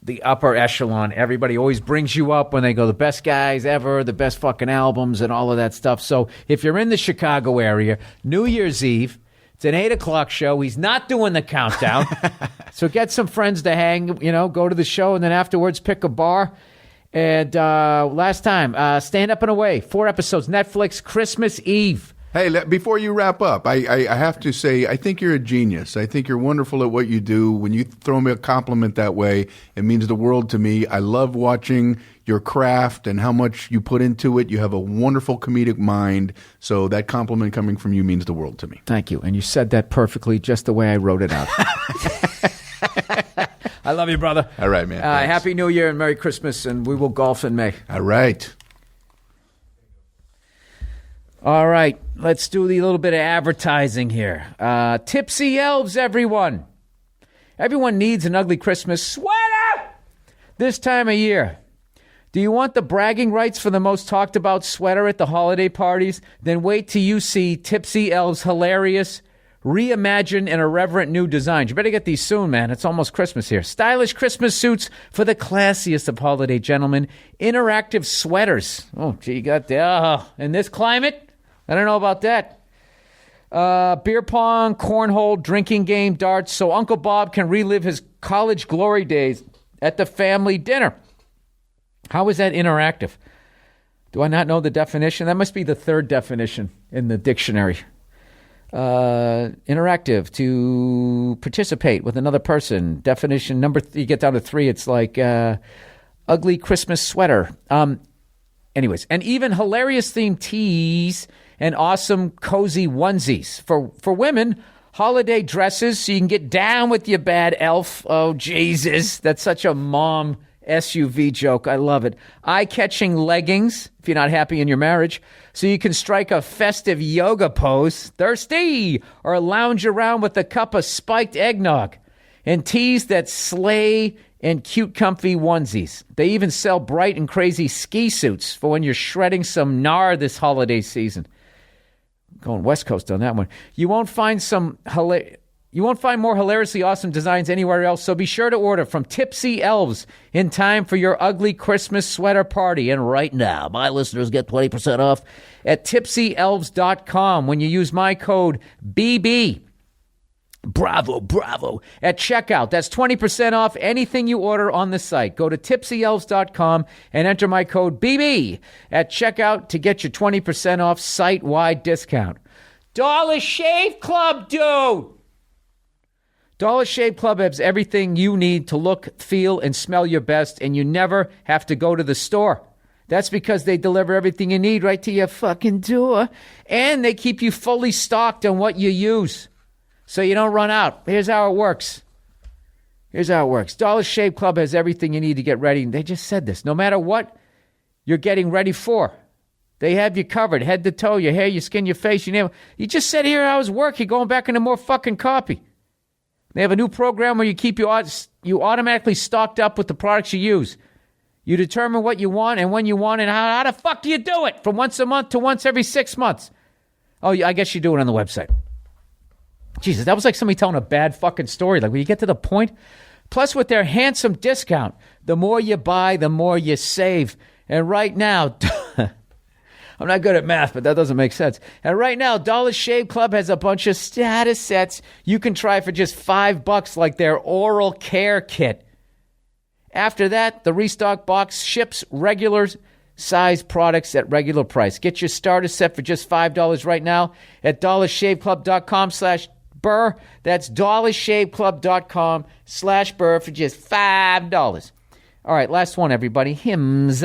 the upper echelon. Everybody always brings you up when they go, the best guys ever, the best fucking albums and all of that stuff. So if you're in the Chicago area, New Year's Eve, it's an 8 o'clock show. He's not doing the countdown. So get some friends to hang, go to the show, and then afterwards pick a bar. And last time, Stand Up and Away, 4 episodes, Netflix, Christmas Eve. Hey, before you wrap up, I have to say, I think you're a genius. I think you're wonderful at what you do. When you throw me a compliment that way, it means the world to me. I love watching your craft and how much you put into it. You have a wonderful comedic mind. So that compliment coming from you means the world to me. Thank you. And you said that perfectly, just the way I wrote it out. I love you, brother. All right, man. Happy New Year and Merry Christmas, and we will golf in May. All right. All right, let's do the little bit of advertising here. Tipsy Elves, everyone. Everyone needs an ugly Christmas sweater this time of year. Do you want the bragging rights for the most talked about sweater at the holiday parties? Then wait till you see Tipsy Elves' hilarious, reimagined, and irreverent new designs. You better get these soon, man. It's almost Christmas here. Stylish Christmas suits for the classiest of holiday gentlemen. Interactive sweaters. Oh, gee, you got that. In this climate? I don't know about that. Beer pong, cornhole, drinking game, darts, so Uncle Bob can relive his college glory days at the family dinner. How is that interactive? Do I not know the definition? That must be the third definition in the dictionary. Interactive, to participate with another person. Definition number you get down to 3, it's like ugly Christmas sweater. Anyways, and even hilarious themed tees and awesome cozy onesies. For women, holiday dresses so you can get down with your bad elf. Oh, Jesus. That's such a mom SUV joke. I love it. Eye-catching leggings, if you're not happy in your marriage, so you can strike a festive yoga pose, thirsty, or lounge around with a cup of spiked eggnog. And tees that slay and cute, comfy onesies. They even sell bright and crazy ski suits for when you're shredding some gnar this holiday season. Going West Coast on that one. You won't find more hilariously awesome designs anywhere else, so be sure to order from Tipsy Elves in time for your ugly Christmas sweater party. And right now, my listeners get 20% off at tipsyelves.com when you use my code BB. Bravo, bravo. At checkout, that's 20% off anything you order on the site. Go to tipsyelves.com and enter my code BB at checkout to get your 20% off site-wide discount. Dollar Shave Club, dude! Dollar Shave Club has everything you need to look, feel, and smell your best, and you never have to go to the store. That's because they deliver everything you need right to your fucking door, and they keep you fully stocked on what you use, so you don't run out. Here's how it works. Dollar Shave Club has everything you need to get ready. They just said this. No matter what you're getting ready for, they have you covered, head to toe, your hair, your skin, your face, your nail. You just said here hours work, you're going back into more fucking copy. They have a new program where you keep you automatically stocked up with the products you use. You determine what you want and when you want it. How the fuck do you do it? From once a month to once every 6 months. Oh, I guess you do it on the website. Jesus, that was like somebody telling a bad fucking story. Like, when you get to the point. Plus, with their handsome discount, the more you buy, the more you save. And right now, I'm not good at math, but that doesn't make sense. And right now, Dollar Shave Club has a bunch of status sets you can try for just $5, like their oral care kit. After that, the restock box ships regular size products at regular price. Get your starter set for just $5 right now at dollarshaveclub.com/Burr. That's dollarshaveclub.com/Burr for just $5. All right, last one, everybody. Hymns.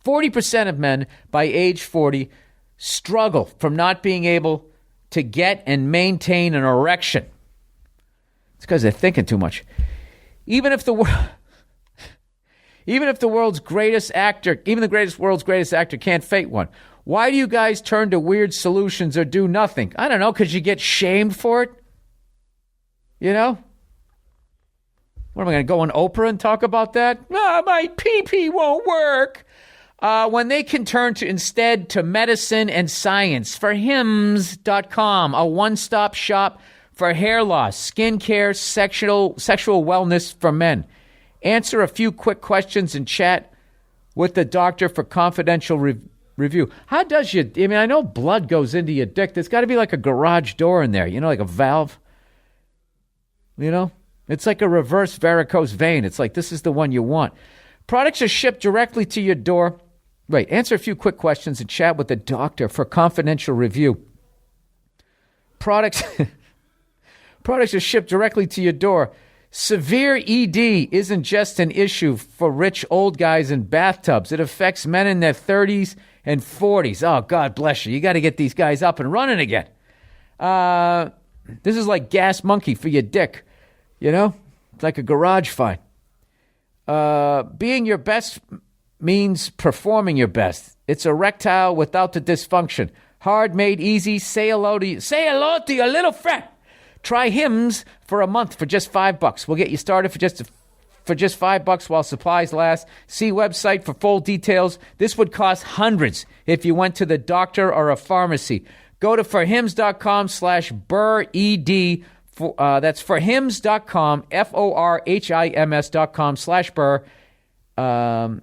40% of men by age 40 struggle from not being able to get and maintain an erection. It's because they're thinking too much. Even if the world's greatest actor, even the world's greatest actor can't fake one. Why do you guys turn to weird solutions or do nothing? I don't know, because you get shamed for it? You know? What am I going to go on Oprah and talk about that? My pee-pee won't work. When they can turn instead to medicine and science. For hims.com, a one-stop shop for hair loss, skin care, sexual wellness for men. Answer a few quick questions and chat with the doctor for confidential review. How does you... I mean, I know blood goes into your dick. There's got to be like a garage door in there, like a valve. You know? It's like a reverse varicose vein. It's like, this is the one you want. Products are shipped directly to your door. Wait, answer a few quick questions and chat with the doctor for confidential review. Products are shipped directly to your door. Severe ED isn't just an issue for rich old guys in bathtubs. It affects men in their 30s and 40s. Oh, God bless you. You got to get these guys up and running again. This is like gas monkey for your dick. It's like a garage find. Being your best means performing your best. It's erectile without the dysfunction. Hard made easy. Say hello to your little friend. Try Hims for a month for just $5. We'll get you started for just $5 while supplies last. See website for full details. This would cost hundreds if you went to the doctor or a pharmacy. Go to forhims.com/BurrED. That's forhims.com, FORHIMS.com/Burr.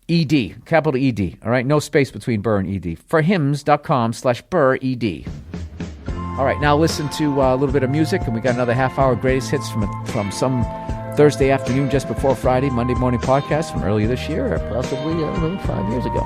ED, capital ED. All right, no space between Burr and ED. Forhims.com/BurrED. All right, now listen to a little bit of music, and we got another half-hour greatest hits from some Thursday afternoon just before Friday, Monday morning podcast from earlier this year, or possibly 5 years ago.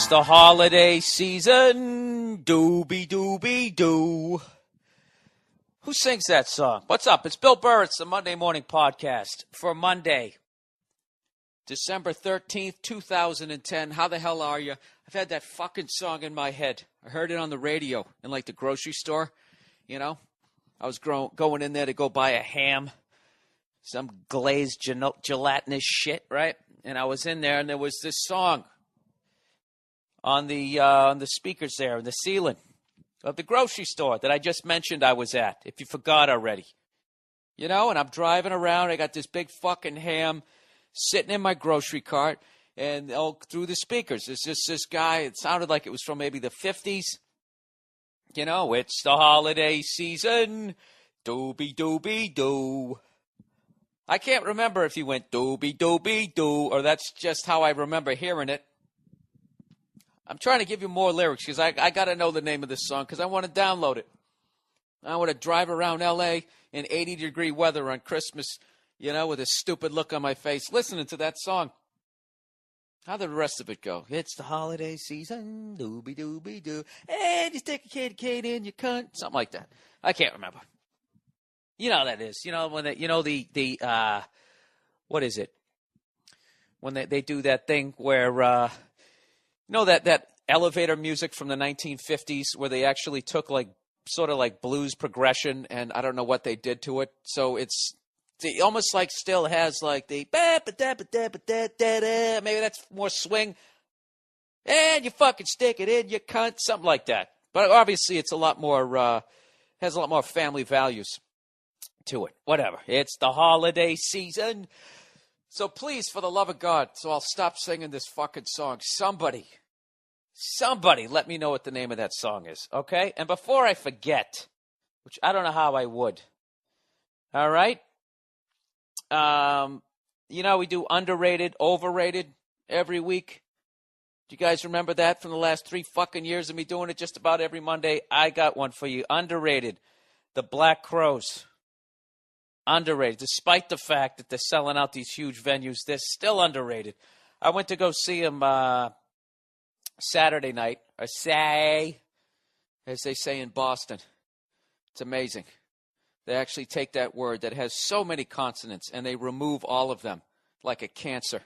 It's the holiday season, dooby-dooby-doo. Who sings that song? What's up? It's Bill Burr. It's the Monday Morning Podcast for Monday, December 13th, 2010. How the hell are you? I've had that fucking song in my head. I heard it on the radio in, like, the grocery store, you know? I was going in there to go buy a ham, some glazed gelatinous shit, right? And I was in there, and there was this song on the speakers there in the ceiling of the grocery store that I just mentioned I was at, if you forgot already. You know, and I'm driving around. I got this big fucking ham sitting in my grocery cart, and through the speakers, there's just this guy. It sounded like it was from maybe the 50s. You know, it's the holiday season, dooby-dooby-doo. I can't remember if he went dooby-dooby-doo, or that's just how I remember hearing it. I'm trying to give you more lyrics because I got to know the name of this song because I want to download it. I want to drive around L.A. in 80-degree weather on Christmas, you know, with a stupid look on my face, listening to that song. How did the rest of it go? It's the holiday season, dooby-dooby-doo. Hey, you stick a candy cane in your cunt. Something like that. I can't remember. You know how that is. You know, when what is it? When they do that thing where, you know, that elevator music from the 1950s where they actually took, like, sort of like blues progression, and I don't know what they did to it. So it's almost like still has like the maybe that's more swing. And you fucking stick it in, you cunt, something like that. But obviously it's a lot more has a lot more family values to it. Whatever. It's the holiday season. So please, for the love of God, so I'll stop singing this fucking song. Somebody let me know what the name of that song is, okay? And before I forget, which I don't know how I would, all right? You know, we do underrated, overrated every week. Do you guys remember that from the last 3 fucking years of me doing it just about every Monday? I got one for you. Underrated. The Black Crowes. Underrated. Despite the fact that they're selling out these huge venues, they're still underrated. I went to go see them Saturday night. Or say, as they say in Boston. It's amazing. They actually take that word that has so many consonants and they remove all of them like a cancer.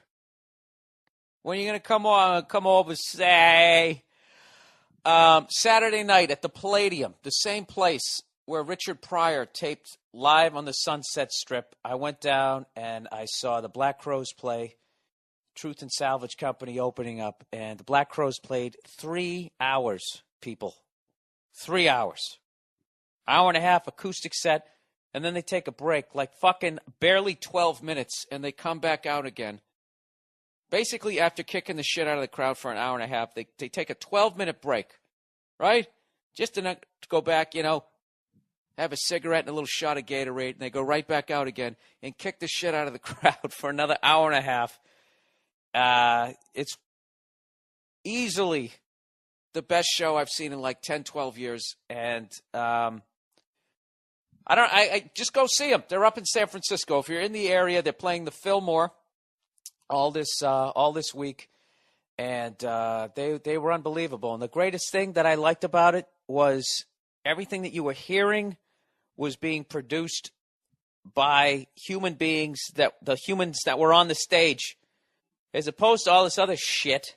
When are you going to come over, say? Saturday night at the Palladium, the same place where Richard Pryor taped Live on the Sunset Strip. I went down and I saw the Black Crowes play, Truth and Salvage Company opening up, and the Black Crowes played 3 hours, people. 3 hours. Hour and a half acoustic set, and then they take a break, like fucking barely 12 minutes, and they come back out again. Basically, after kicking the shit out of the crowd for an hour and a half, they take a 12-minute break, right? Just to go back, you know, have a cigarette and a little shot of Gatorade, and they go right back out again and kick the shit out of the crowd for another hour and a half. It's easily the best show I've seen in like 10, 12 years, and I just go see them. They're up in San Francisco. If you're in the area, they're playing the Fillmore all this week, and they were unbelievable. And the greatest thing that I liked about it was everything that you were hearing was being produced by human beings, the humans that were on the stage, as opposed to all this other shit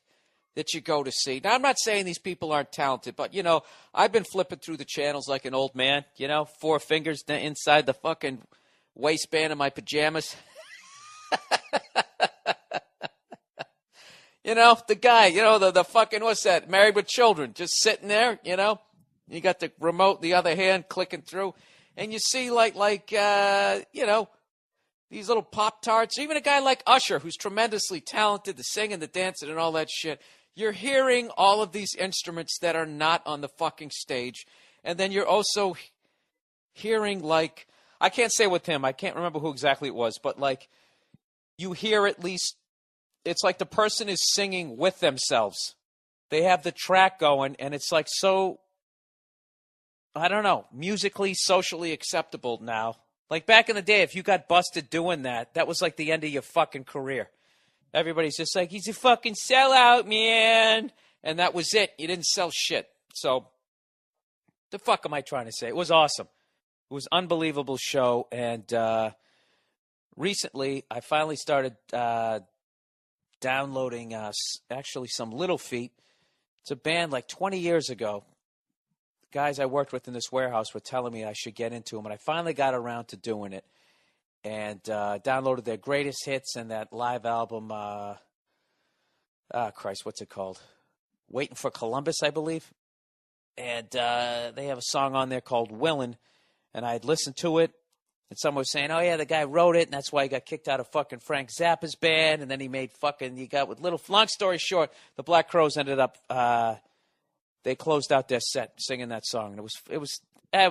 that you go to see. Now, I'm not saying these people aren't talented, but, you know, I've been flipping through the channels like an old man, you know, 4 fingers inside the fucking waistband of my pajamas. You know, the guy, you know, the fucking, what's that, Married with Children, just sitting there, you know. You got the remote in the other hand clicking through, and you see like you know, these little Pop-Tarts, even a guy like Usher, who's tremendously talented, the singing, the dancing, and all that shit. You're hearing all of these instruments that are not on the fucking stage. And then you're also hearing, like, I can't say with him, I can't remember who exactly it was, but, like, you hear at least, it's like the person is singing with themselves. They have the track going, and it's like so, I don't know, musically, socially acceptable now. Like back in the day, if you got busted doing that, that was like the end of your fucking career. Everybody's just like, he's a fucking sellout, man. and that was it. You didn't sell shit. So the fuck am I trying to say? It was awesome. It was an unbelievable show, and recently I finally started downloading actually some Little Feat. It's a band like 20 years ago. The guys I worked with in this warehouse were telling me I should get into them, and I finally got around to doing it. And downloaded their greatest hits and that live album, what's it called? Waiting for Columbus, I believe. And they have a song on there called Willin', and I had listened to it, and someone was saying, oh, yeah, the guy wrote it, and that's why he got kicked out of fucking Frank Zappa's band, and then he got with Little... Long story short, the Black Crowes ended up... they closed out their set singing that song, and it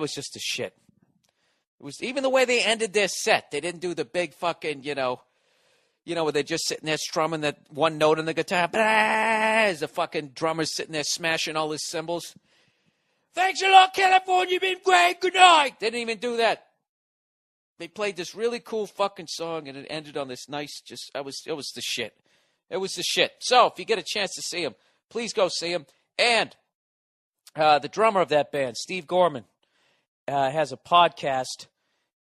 was just a shit. It was even the way they ended their set. They didn't do the big fucking, where they're just sitting there strumming that one note on the guitar. As the fucking drummer's sitting there smashing all his cymbals. Thanks a lot, California. You've been great. Good night. They didn't even do that. They played this really cool fucking song, and it ended on this nice, it was the shit. It was the shit. So if you get a chance to see him, please go see him. And the drummer of that band, Steve Gorman, has a podcast.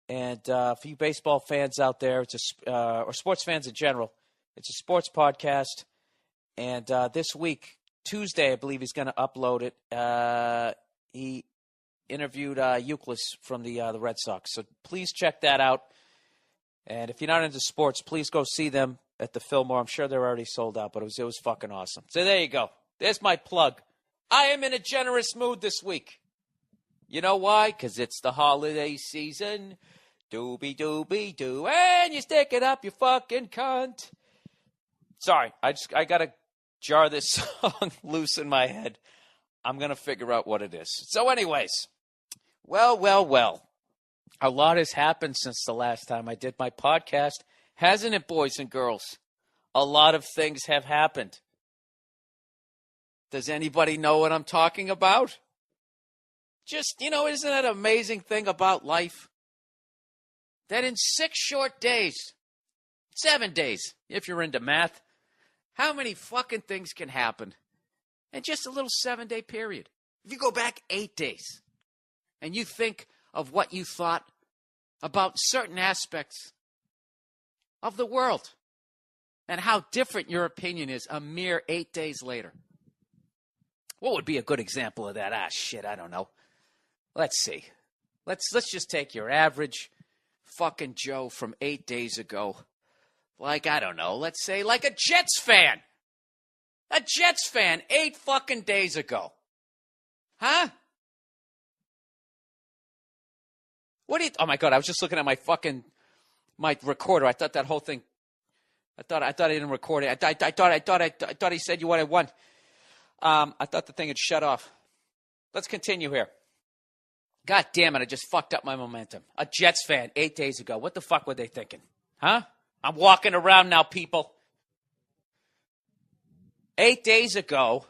And for you baseball fans out there, or sports fans in general, it's a sports podcast. And this week, Tuesday, I believe he's going to upload it. He interviewed Euclid from the Red Sox. So please check that out. And if you're not into sports, please go see them at the Fillmore. I'm sure they're already sold out, but it was fucking awesome. So there you go. There's my plug. I am in a generous mood this week. You know why? Because it's the holiday season. Doobie-doobie-doo. And you stick it up, you fucking cunt. Sorry, I got to jar this song loose in my head. I'm going to figure out what it is. So anyways, well. A lot has happened since the last time I did my podcast. Hasn't it, boys and girls? A lot of things have happened. Does anybody know what I'm talking about? Just, isn't that an amazing thing about life? That in 6 short days, 7 days, if you're into math, how many fucking things can happen in just a little 7-day period? If you go back 8 days and you think of what you thought about certain aspects of the world and how different your opinion is a mere 8 days later. What would be a good example of that? I don't know. Let's see. Let's just take your average fucking Joe from 8 days ago. Like, I don't know. Let's say like a Jets fan. A Jets fan 8 fucking days ago. Huh? What do you... Oh, my God. I was just looking at my recorder. I thought that whole thing... I thought I didn't record it. I thought he said you wanted one. I thought the thing had shut off. Let's continue here. God damn it, I just fucked up my momentum. A Jets fan 8 days ago. What the fuck were they thinking? Huh? I'm walking around now, people. 8 days ago,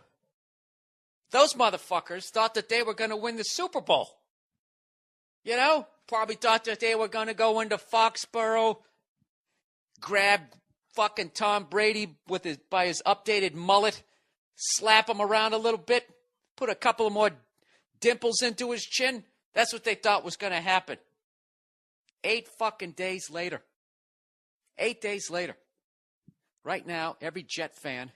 those motherfuckers thought that they were going to win the Super Bowl. Probably thought that they were going to go into Foxborough, grab fucking Tom Brady by his updated mullet, slap him around a little bit, put a couple of more dimples into his chin. That's what they thought was going to happen. 8 fucking days later. 8 days later. Right now, every Jet fan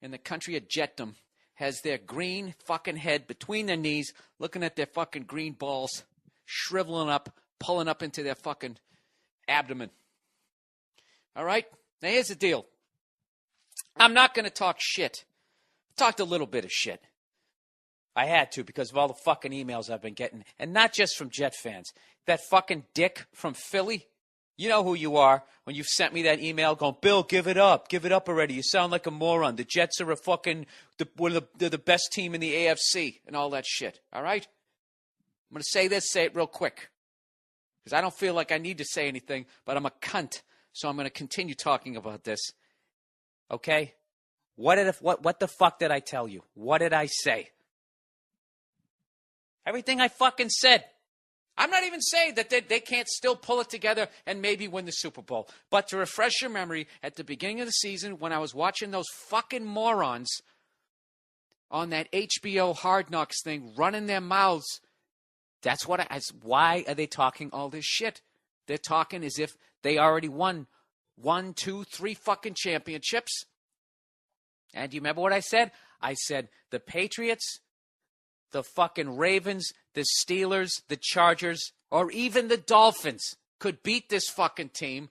in the country of Jetdom has their green fucking head between their knees, looking at their fucking green balls, shriveling up, pulling up into their fucking abdomen. All right? Now, here's the deal. I'm not going to talk shit. I talked a little bit of shit. I had to because of all the fucking emails I've been getting. And not just from Jet fans. That fucking dick from Philly, you know who you are when you've sent me that email going, Bill, give it up. Give it up already. You sound like a moron. The Jets are they're the best team in the AFC and all that shit. All right? I'm going to say it real quick. Because I don't feel like I need to say anything, but I'm a cunt. So I'm going to continue talking about this. Okay? What the fuck did I tell you? What did I say? Everything I fucking said. I'm not even saying that they can't still pull it together and maybe win the Super Bowl. But to refresh your memory, at the beginning of the season, when I was watching those fucking morons on that HBO Hard Knocks thing, running their mouths. That's why are they talking all this shit? They're talking as if they already won 1, 2, 3 fucking championships. And do you remember what I said? I said the Patriots, the fucking Ravens, the Steelers, the Chargers, or even the Dolphins could beat this fucking team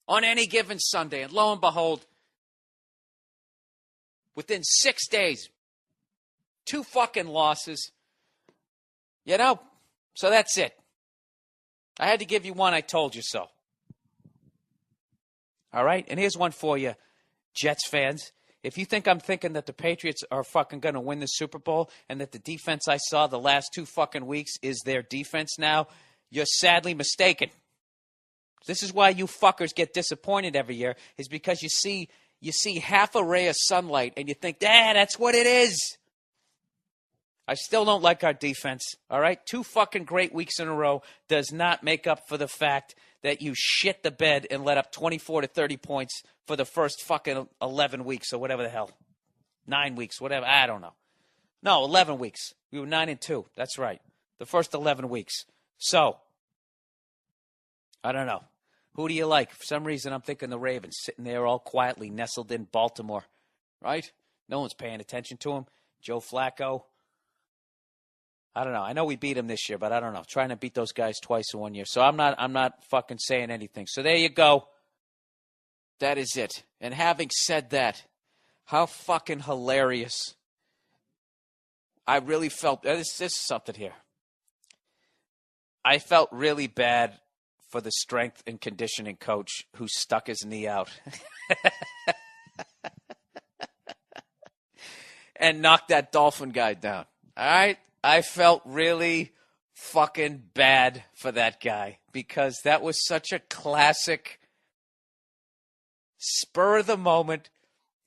on any given Sunday. And lo and behold, within 6 days, 2 fucking losses. So that's it. I had to give you one. I told you so. All right? And here's one for you, Jets fans. If you think I'm thinking that the Patriots are fucking going to win the Super Bowl and that the defense I saw the last 2 fucking weeks is their defense now, you're sadly mistaken. This is why you fuckers get disappointed every year, is because you see half a ray of sunlight and you think, that's what it is. I still don't like our defense, all right? 2 fucking great weeks in a row does not make up for the fact that you shit the bed and let up 24 to 30 points for the first fucking 11 weeks or whatever the hell. 9 weeks, whatever. I don't know. No, 11 weeks. We were 9-2. That's right. The first 11 weeks. So, I don't know. Who do you like? For some reason, I'm thinking the Ravens, sitting there all quietly nestled in Baltimore, right? No one's paying attention to him. Joe Flacco. I don't know. I know we beat him this year, but I don't know. Trying to beat those guys twice in 1 year. So I'm not fucking saying anything. So there you go. That is it. And having said that, how fucking hilarious. I really felt, this is something here. I felt really bad for the strength and conditioning coach who stuck his knee out and knocked that Dolphin guy down. All right? I felt really fucking bad for that guy because that was such a classic spur of the moment,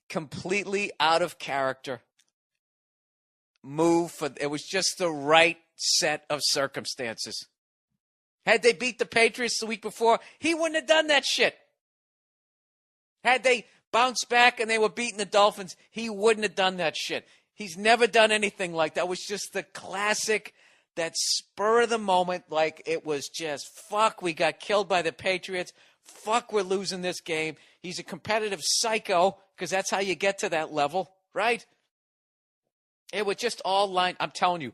completely out of character move. It was just the right set of circumstances. Had they beat the Patriots the week before, he wouldn't have done that shit. Had they bounced back and they were beating the Dolphins, he wouldn't have done that shit. He's never done anything like that. It was just the classic, that spur of the moment, like it was just, fuck, we got killed by the Patriots. Fuck, we're losing this game. He's a competitive psycho, because that's how you get to that level, right? It was just all line. I'm telling you,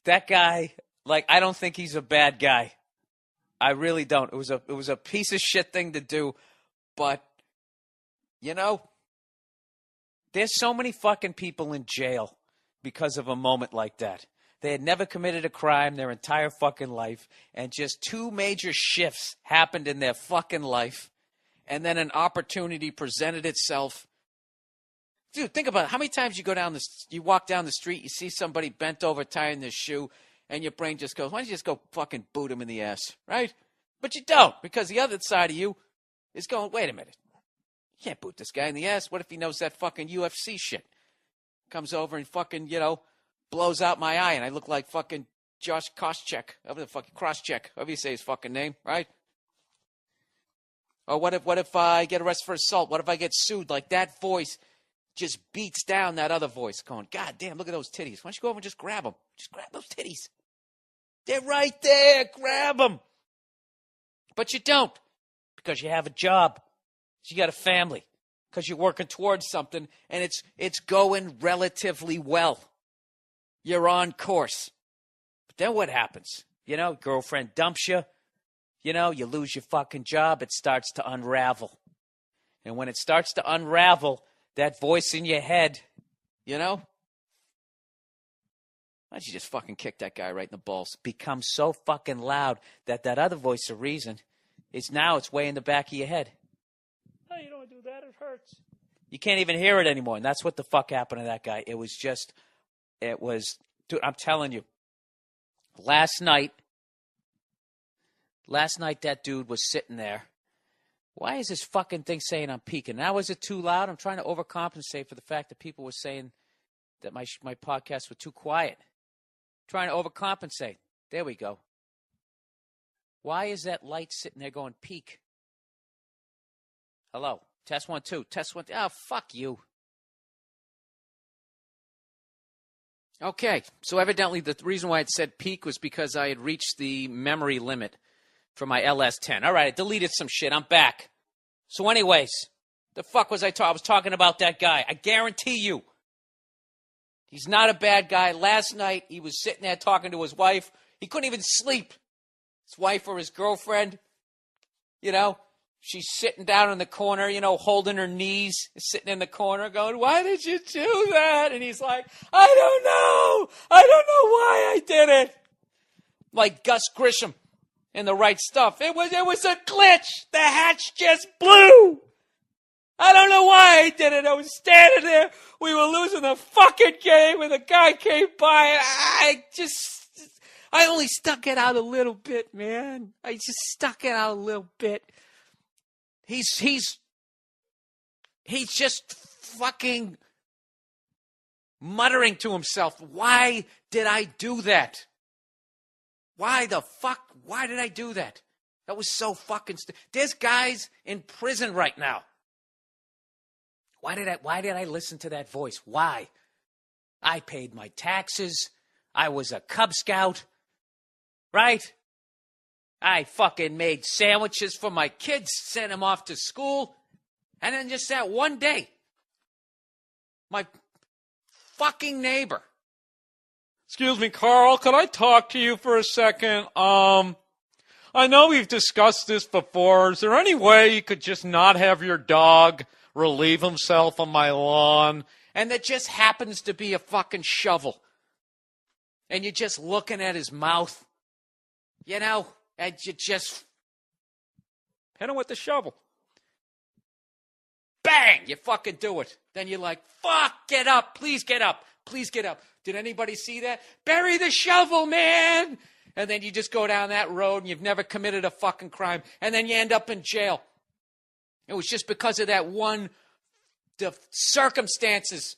that guy, like, I don't think he's a bad guy. I really don't. It was a piece of shit thing to do, but, there's so many fucking people in jail because of a moment like that. They had never committed a crime their entire fucking life, and just 2 major shifts happened in their fucking life, and then an opportunity presented itself. Dude, think about it. How many times you walk down the street, you see somebody bent over tying their shoe, and your brain just goes, why don't you just go fucking boot him in the ass, right? But you don't, because the other side of you is going, wait a minute. You can't boot this guy in the ass. What if he knows that fucking UFC shit? Comes over and fucking, blows out my eye, and I look like fucking Josh Koscheck, Crosscheck, however you say his fucking name, right? Or what if I get arrested for assault? What if I get sued? Like, that voice just beats down that other voice, going, God damn, look at those titties. Why don't you go over and just grab them? Just grab those titties. They're right there. Grab them. But you don't, because you have a job. You got a family, because you're working towards something, and it's going relatively well. You're on course. But then what happens? Girlfriend dumps you. You lose your fucking job. It starts to unravel. And when it starts to unravel, that voice in your head, why don't you just fucking kick that guy right in the balls? Becomes so fucking loud that other voice of reason it's way in the back of your head. Oh, you don't do that. It hurts. You can't even hear it anymore. And that's what the fuck happened to that guy. Dude, I'm telling you, last night that dude was sitting there. Why is this fucking thing saying I'm peaking? Now, is it too loud? I'm trying to overcompensate for the fact that people were saying that my podcasts were too quiet. I'm trying to overcompensate. There we go. Why is that light sitting there going peak? Hello. Test 1, 2. Test 1. Oh, fuck you. Okay, so evidently the reason why it said peak was because I had reached the memory limit for my LS10. All right, I deleted some shit. I'm back. So anyways, the fuck was I talking? I was talking about that guy. I guarantee you, he's not a bad guy. Last night, he was sitting there talking to his wife. He couldn't even sleep. His wife or his girlfriend, you know, she's sitting down in the corner, you know, holding her knees, sitting in the corner going, why did you do that? And he's like, I don't know. I don't know why I did it. Like Gus Grisham in The Right Stuff. It was a glitch. The hatch just blew. I don't know why I did it. I was standing there. We were losing the fucking game, and the guy came by, and I only stuck it out a little bit, man. I just stuck it out a little bit. He's just fucking muttering to himself, why did I do that? Why the fuck? Why did I do that? That was so fucking There's guys in prison right now. Why did I listen to that voice? Why? I paid my taxes. I was a Cub Scout. Right? I fucking made sandwiches for my kids, sent them off to school. And then just that one day, my fucking neighbor. Excuse me, Carl, could I talk to you for a second? I know we've discussed this before. Is there any way you could just not have your dog relieve himself on my lawn? And there just happens to be a fucking shovel. And you're just looking at his mouth. You know, and you just hit him with the shovel. Bang! You fucking do it. Then you're like, fuck, get up. Please get up. Please get up. Did anybody see that? Bury the shovel, man! And then you just go down that road and you've never committed a fucking crime. And then you end up in jail. It was just because of that one, the circumstances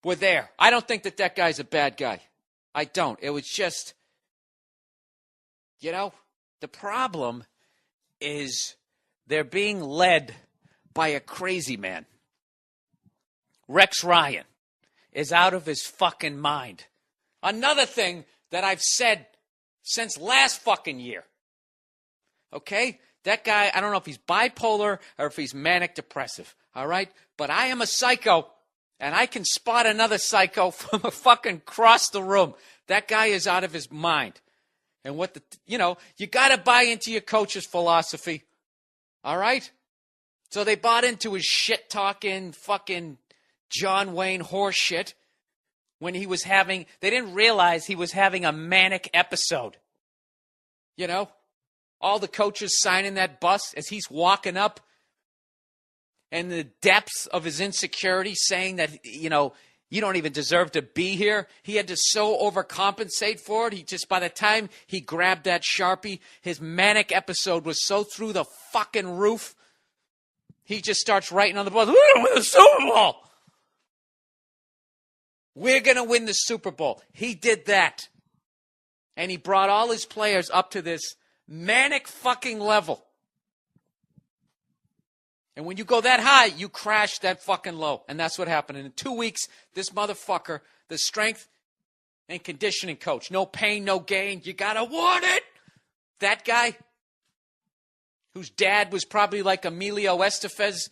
were there. I don't think that guy's a bad guy. I don't. It was just, you know, the problem is they're being led by a crazy man. Rex Ryan is out of his fucking mind. Another thing that I've said since last fucking year. Okay? That guy, I don't know if he's bipolar or if he's manic depressive. All right? But I am a psycho, and I can spot another psycho from fucking across the room. That guy is out of his mind. And you got to buy into your coach's philosophy. All right? So they bought into his shit-talking fucking John Wayne horse shit when they didn't realize he was having a manic episode. You know? All the coaches signing that bus as he's walking up and the depths of his insecurity saying that, you know, you don't even deserve to be here. He had to so overcompensate for it. By the time he grabbed that Sharpie, his manic episode was so through the fucking roof. He just starts writing on the bus, we're going to win the Super Bowl. We're going to win the Super Bowl. He did that. And he brought all his players up to this manic fucking level. And when you go that high, you crash that fucking low. And that's what happened. And in 2 weeks, this motherfucker, the strength and conditioning coach, no pain, no gain, you gotta want it. That guy, whose dad was probably like Emilio Estevez,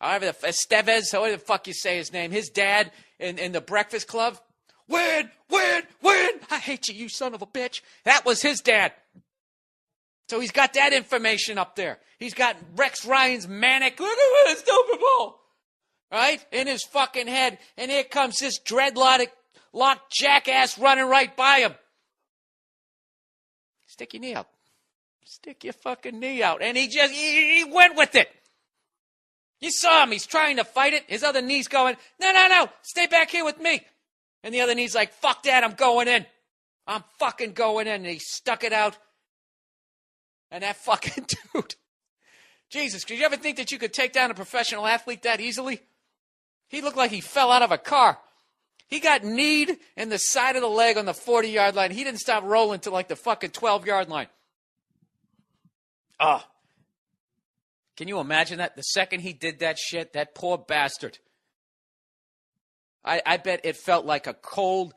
however the fuck you say his name, his dad in the Breakfast Club, win, win, win, I hate you, you son of a bitch. That was his dad. So he's got that information up there. He's got Rex Ryan's manic, look at the Super Bowl, right, in his fucking head. And here comes this dreadlock jackass running right by him. Stick your knee out. Stick your fucking knee out. And he went with it. You saw him. He's trying to fight it. His other knee's going, no, stay back here with me. And the other knee's like, fuck that, I'm going in. I'm fucking going in. And he stuck it out. And that fucking dude, Jesus, did you ever think that you could take down a professional athlete that easily? He looked like he fell out of a car. He got kneed in the side of the leg on the 40-yard line. He didn't stop rolling to like the fucking 12-yard line. Oh. Can you imagine that? The second he did that shit, that poor bastard. I bet it felt like a cold,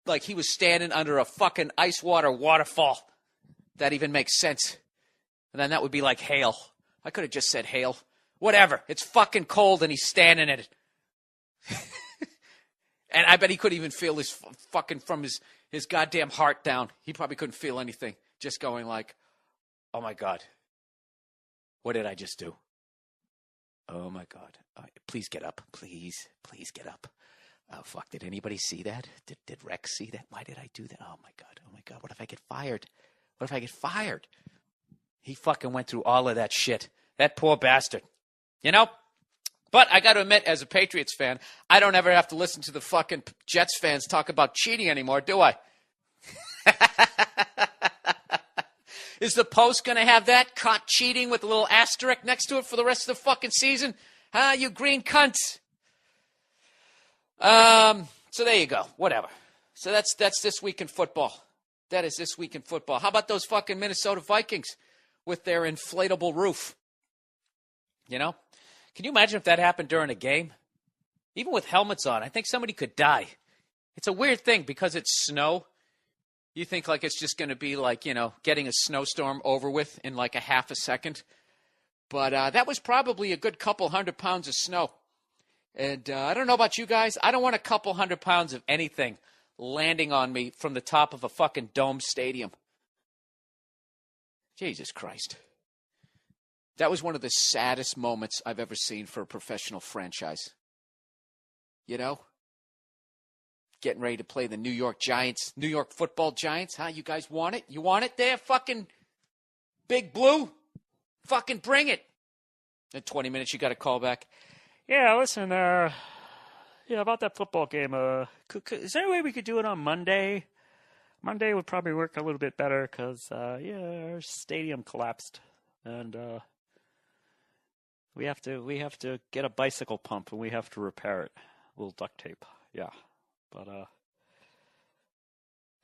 like he was standing under a fucking ice water waterfall. That even makes sense. And then that would be like hail. I could have just said hail. Whatever. It's fucking cold and he's standing in it. And I bet he couldn't even feel his fucking from his goddamn heart down. He probably couldn't feel anything. Just going like, oh my God. What did I just do? Oh my God. Please get up. Please get up. Oh fuck, did anybody see that? Did Rex see that? Why did I do that? Oh my God. What if I get fired? What if I get fired? He fucking went through all of that shit. That poor bastard. You know? But I got to admit, as a Patriots fan, I don't ever have to listen to the fucking Jets fans talk about cheating anymore, do I? Is the Post going to have that? Caught cheating with a little asterisk next to it for the rest of the fucking season? Huh, you green cunts? So there you go. Whatever. So that's this week in football. That is this week in football. How about those fucking Minnesota Vikings with their inflatable roof? You know? Can you imagine if that happened during a game? Even with helmets on, I think somebody could die. It's a weird thing because it's snow. You think like it's just going to be like, you know, getting a snowstorm over with in like a half a second. But that was probably a good couple 100 pounds of snow. And I don't know about you guys. I don't want a couple 100 pounds of anything landing on me from the top of a fucking dome stadium. Jesus Christ. That was one of the saddest moments I've ever seen for a professional franchise. You know? Getting ready to play the New York Giants, New York football Giants. Huh? You guys want it? You want it there? Fucking Big Blue? Fucking bring it. In 20 minutes, you got a call back. Yeah, listen, about that football game, is there a way we could do it on Monday? Monday would probably work a little bit better because, our stadium collapsed. And, we have to get a bicycle pump and we have to repair it. A little duct tape. Yeah. But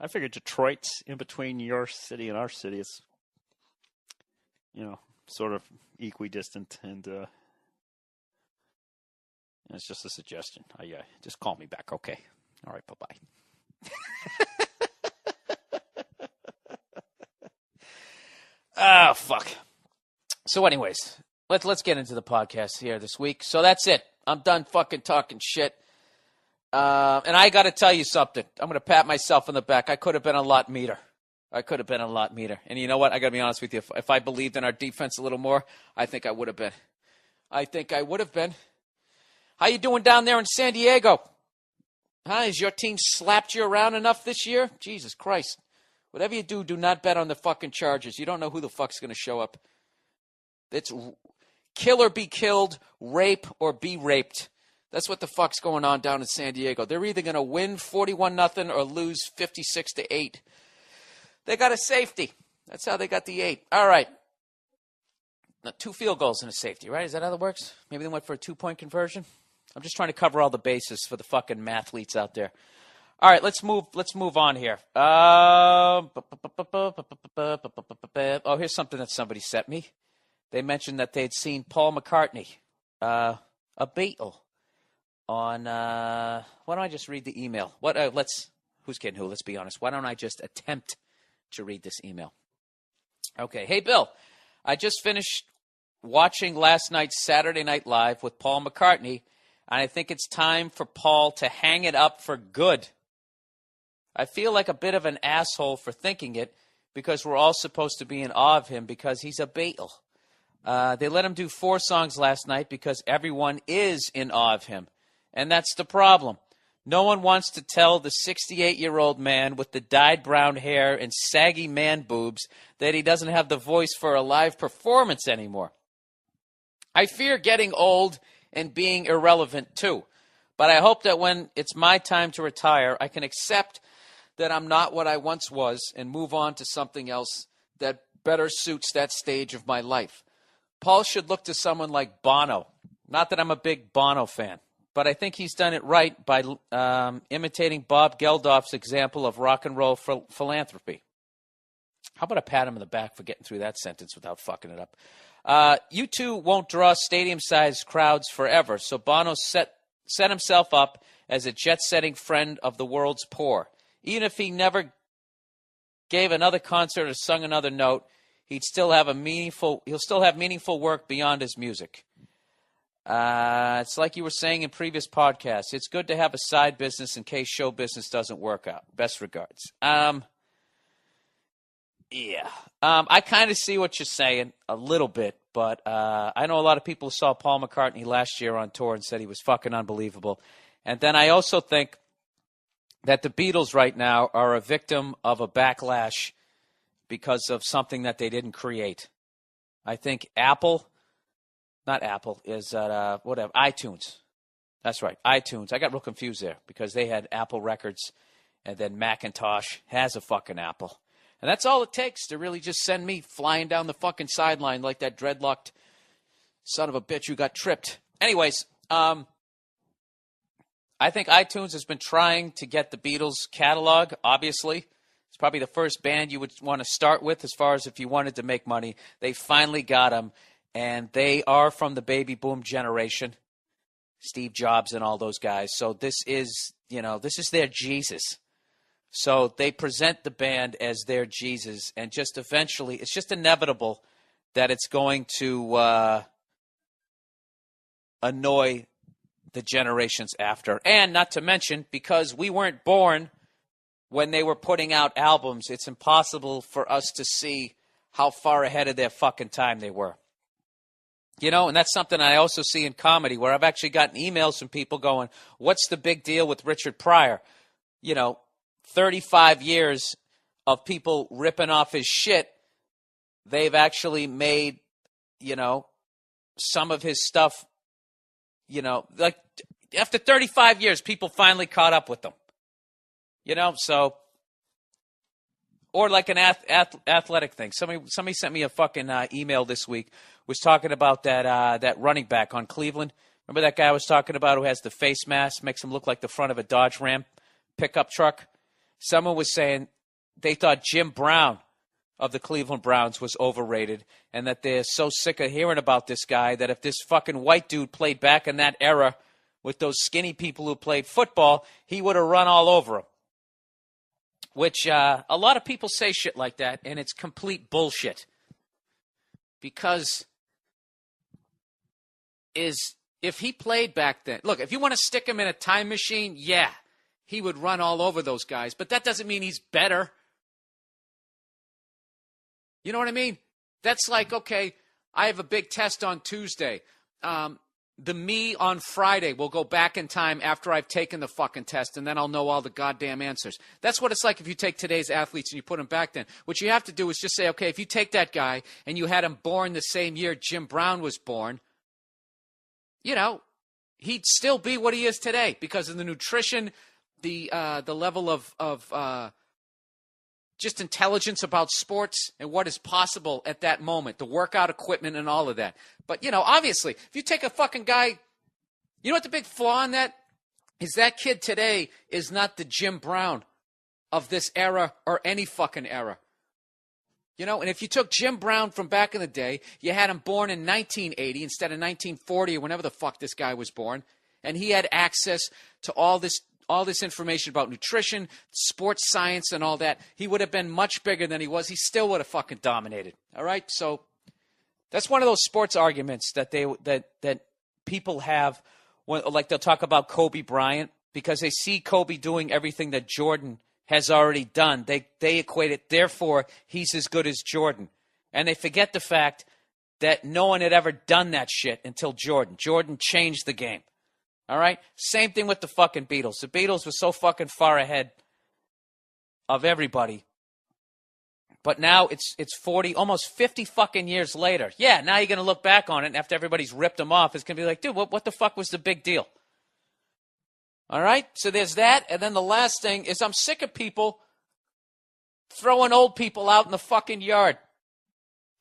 I figured Detroit's in between your city and our city. It's, sort of equidistant, and it's just a suggestion. Just call me back, okay? All right, bye-bye. Ah, fuck. So anyways, let's get into the podcast here this week. So that's it. I'm done fucking talking shit. And I got to tell you something. I'm going to pat myself on the back. I could have been a lot meaner. And you know what? I got to be honest with you. If I believed in our defense a little more, I think I would have been. How you doing down there in San Diego? Huh? Has your team slapped you around enough this year? Jesus Christ. Whatever you do, do not bet on the fucking Chargers. You don't know who the fuck's going to show up. It's kill or be killed, rape or be raped. That's what the fuck's going on down in San Diego. They're either going to win 41-0 or lose 56-8. They got a safety. That's how they got the 8. All right. Now, 2 field goals and a safety, right? Is that how that works? Maybe they went for a 2-point conversion? I'm just trying to cover all the bases for the fucking mathletes out there. All right, let's move on here. Oh, here's something that somebody sent me. They mentioned that they'd seen Paul McCartney, a Beatle, on. Why don't I just read the email? Who's kidding who? Let's be honest. Why don't I just attempt to read this email? Okay. Hey, Bill. I just finished watching last night's Saturday Night Live with Paul McCartney, and I think it's time for Paul to hang it up for good. I feel like a bit of an asshole for thinking it because we're all supposed to be in awe of him because he's a Beatle. They let him do 4 songs last night because everyone is in awe of him. And that's the problem. No one wants to tell the 68-year-old man with the dyed brown hair and saggy man boobs that he doesn't have the voice for a live performance anymore. I fear getting old and being irrelevant too. But I hope that when it's my time to retire, I can accept that I'm not what I once was and move on to something else that better suits that stage of my life. Paul should look to someone like Bono. Not that I'm a big Bono fan, but I think he's done it right by imitating Bob Geldof's example of rock and roll philanthropy. How about I pat him in the back for getting through that sentence without fucking it up? U2 won't draw stadium-sized crowds forever, so Bono set himself up as a jet-setting friend of the world's poor. Even if he never gave another concert or sung another note, he'll still have meaningful work beyond his music. It's like you were saying in previous podcasts. It's good to have a side business in case show business doesn't work out. Best regards. Yeah. I kind of see what you're saying a little bit, but I know a lot of people who saw Paul McCartney last year on tour and said he was fucking unbelievable. And then I also think that the Beatles right now are a victim of a backlash because of something that they didn't create. I think iTunes. That's right, iTunes. I got real confused there because they had Apple Records, and then Macintosh has a fucking Apple. And that's all it takes to really just send me flying down the fucking sideline like that dreadlocked son of a bitch who got tripped. Anyways, I think iTunes has been trying to get the Beatles catalog, obviously. It's probably the first band you would want to start with as far as if you wanted to make money. They finally got them, and they are from the baby boom generation, Steve Jobs and all those guys. So this is their Jesus. So they present the band as their Jesus, and just eventually, it's just inevitable that it's going to annoy the generations after. And not to mention, because we weren't born when they were putting out albums, it's impossible for us to see how far ahead of their fucking time they were. And that's something I also see in comedy, where I've actually gotten emails from people going, what's the big deal with Richard Pryor? 35 years of people ripping off his shit. They've actually made, some of his stuff, like after 35 years, people finally caught up with them. So, or like an athletic thing. Somebody sent me a fucking email this week, was talking about that running back on Cleveland. Remember that guy I was talking about who has the face mask, makes him look like the front of a Dodge Ram pickup truck? Someone was saying they thought Jim Brown of the Cleveland Browns was overrated, and that they're so sick of hearing about this guy that if this fucking white dude played back in that era with those skinny people who played football, he would have run all over him. Which a lot of people say shit like that, and it's complete bullshit. Because if he played back then, look, if you want to stick him in a time machine, yeah, he would run all over those guys. But that doesn't mean he's better. You know what I mean? That's like, okay, I have a big test on Tuesday. The me on Friday will go back in time after I've taken the fucking test, and then I'll know all the goddamn answers. That's what it's like if you take today's athletes and you put them back then. What you have to do is just say, okay, if you take that guy and you had him born the same year Jim Brown was born, he'd still be what he is today because of the nutrition, the level of just intelligence about sports and what is possible at that moment, the workout equipment and all of that. But, obviously, if you take a fucking guy, you know what the big flaw in that is? That kid today is not the Jim Brown of this era or any fucking era. And if you took Jim Brown from back in the day, you had him born in 1980 instead of 1940 or whenever the fuck this guy was born, and he had access to all this information about nutrition, sports science, and all that, he would have been much bigger than he was. He still would have fucking dominated. All right? So that's one of those sports arguments that that people have, like they'll talk about Kobe Bryant, because they see Kobe doing everything that Jordan has already done. They equate it, therefore, he's as good as Jordan. And they forget the fact that no one had ever done that shit until Jordan. Jordan changed the game. All right? Same thing with the fucking Beatles. The Beatles were so fucking far ahead of everybody. But now it's 40, almost 50 fucking years later. Yeah, now you're going to look back on it, and after everybody's ripped them off, it's going to be like, dude, what the fuck was the big deal? All right? So there's that. And then the last thing is I'm sick of people throwing old people out in the fucking yard.